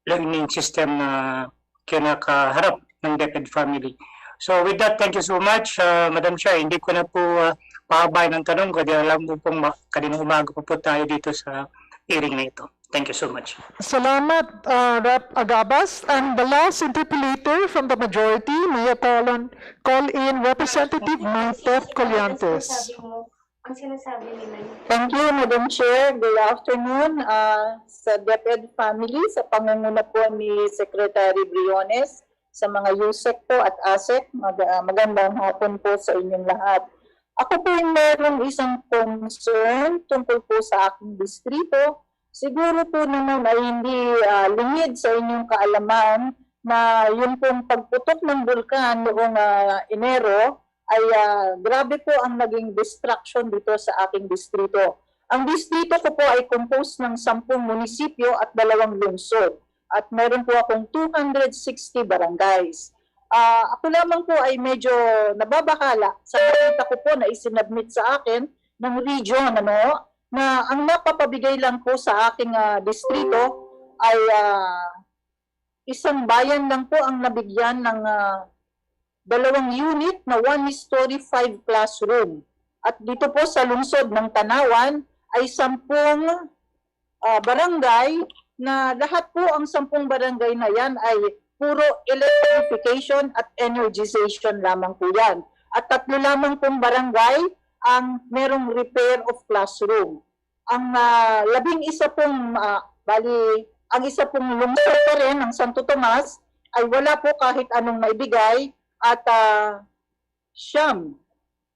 learning system na kinakaharap ng DepEd family. So with that, thank you so much, Madam Chair. Hindi ko na po pahabay ng tanong ko, alam mo pong kaninang umaga po tayo dito sa hearing na ito. Thank you so much. Salamat, Rep. Agabas. And the last interpolator from the majority, may I call in Representative Maitet Colliantes. Ang sinasabi nila yun. Thank you, Madam Chair. Good afternoon sa DepEd family, sa pangunguna po ni Secretary Briones, sa mga USEC po at ASEC. Magandang hapon po sa inyong lahat. Ako po yung merong isang concern tungkol po sa aking distrito. Siguro po naman ay hindi lingid sa inyong kaalaman na yung pong pagputok ng bulkan noong Enero ay grabe po ang naging distraction dito sa aking distrito. Ang distrito ko po ay composed ng 10 munisipyo at 2 lungsod. At meron po akong 260 barangays. Ako lamang po ay medyo nababakala sa nakita ko po na isinabmit sa akin ng region na ang napapabigay lang po sa aking distrito ay isang bayan lang po ang nabigyan ng 2 unit na 1-story 5 classroom. At dito po sa lungsod ng Tanawan ay 10 barangay na lahat po ang 10 barangay na yan ay puro electrification at energization lamang po yan. At 3 lamang pong barangay ang merong repair of classroom. Ang 11 pong, ang isa pong lungsod pa rin ng Santo Tomas ay wala po kahit anong maibigay. At siyam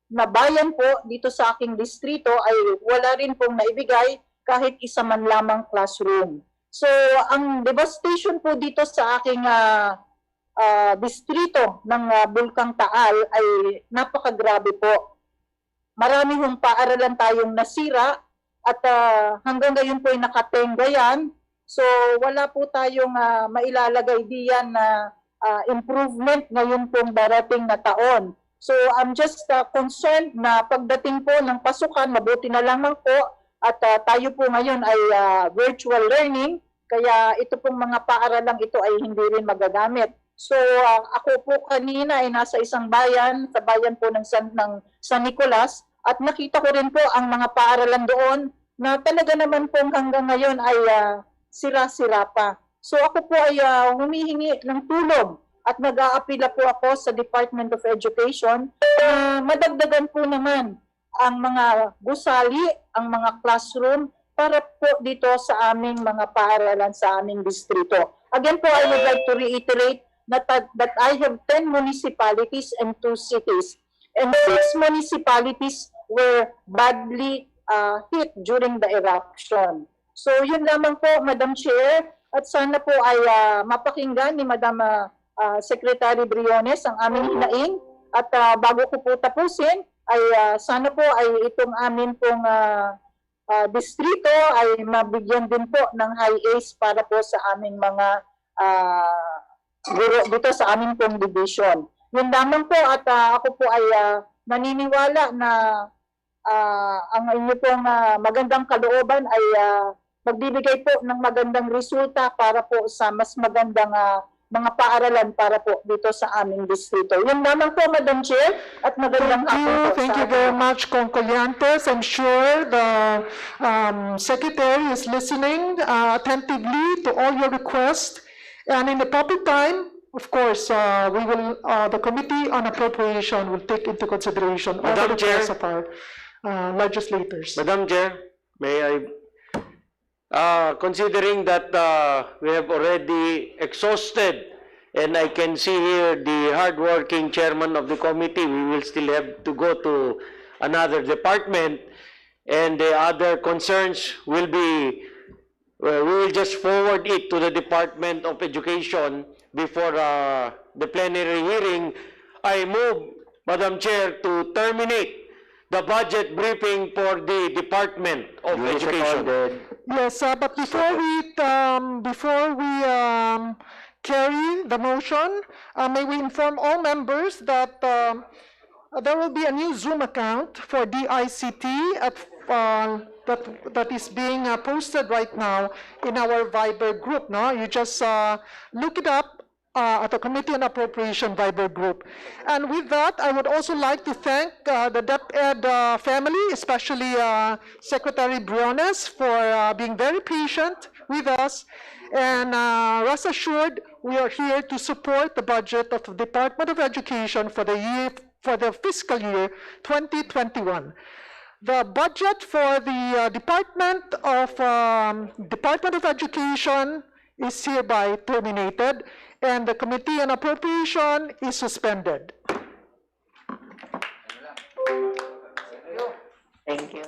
na bayan po dito sa aking distrito ay wala rin pong naibigay kahit isa man lamang classroom. So ang devastation po dito sa aking distrito ng Bulkang Taal ay napakagrabe po. Marami hong paaralan tayong nasira at hanggang ngayon po ay nakatenga yan. So wala po tayong mailalagay diyan na improvement ngayon pong darating na taon. So I'm just concerned na pagdating po ng pasukan, mabuti na lamang po at tayo po ngayon ay virtual learning, kaya ito pong mga paaralang ito ay hindi rin magagamit. So ako po kanina ay nasa isang bayan, sa bayan po ng San Nicolas, at nakita ko rin po ang mga paaralan doon na talaga naman pong hanggang ngayon ay sira-sira pa. So ako po ay humihingi ng tulong at nag-aapila po ako sa Department of Education na madagdagan po naman ang mga gusali, ang mga classroom para po dito sa aming mga paaralan sa aming distrito. Again po, I would like to reiterate that I have 10 municipalities and 2 cities. And 6 municipalities were badly hit during the eruption. So yun lamang po, Madam Chair. At sana po ay mapakinggan ni Madam Secretary Briones ang aming hinaing. At bago ko po tapusin, ay sana po ay itong amin pong distrito ay mabigyan din po ng high A's para po sa aming mga guro dito sa aming pong division. Yun lamang po at ako po ay naniniwala na ang inyo pong magandang kalooban ay magbibigay po ng magandang resulta para po sa mas magandang mga paaralan para po dito sa aming distrito. Yun naman po, Madam Chair, at magandang hapon po. Thank you very much, Kong Colyantes. I'm sure the Secretary is listening attentively to all your requests. And in the proper time, of course, the Committee on Appropriation will take into consideration all the requests of our legislators. Madam Chair, may I considering that we have already exhausted, and I can see here the hardworking chairman of the committee, we will still have to go to another department, and the other concerns will be, we will just forward it to the Department of Education before the plenary hearing. I move, Madam Chair, to terminate the budget briefing for the Department of Education. Yes, but before we carry the motion, may we inform all members that there will be a new Zoom account for DICT that is being posted right now in our Viber group. No, you just look it up at the Committee on Appropriation Viber group. And with that, I would also like to thank the DepEd family, especially Secretary Briones, for being very patient with us. And rest assured, we are here to support the budget of the Department of Education for the fiscal year 2021. the budget for the Department of Education is hereby terminated, and the Committee on Appropriation is suspended. Thank you.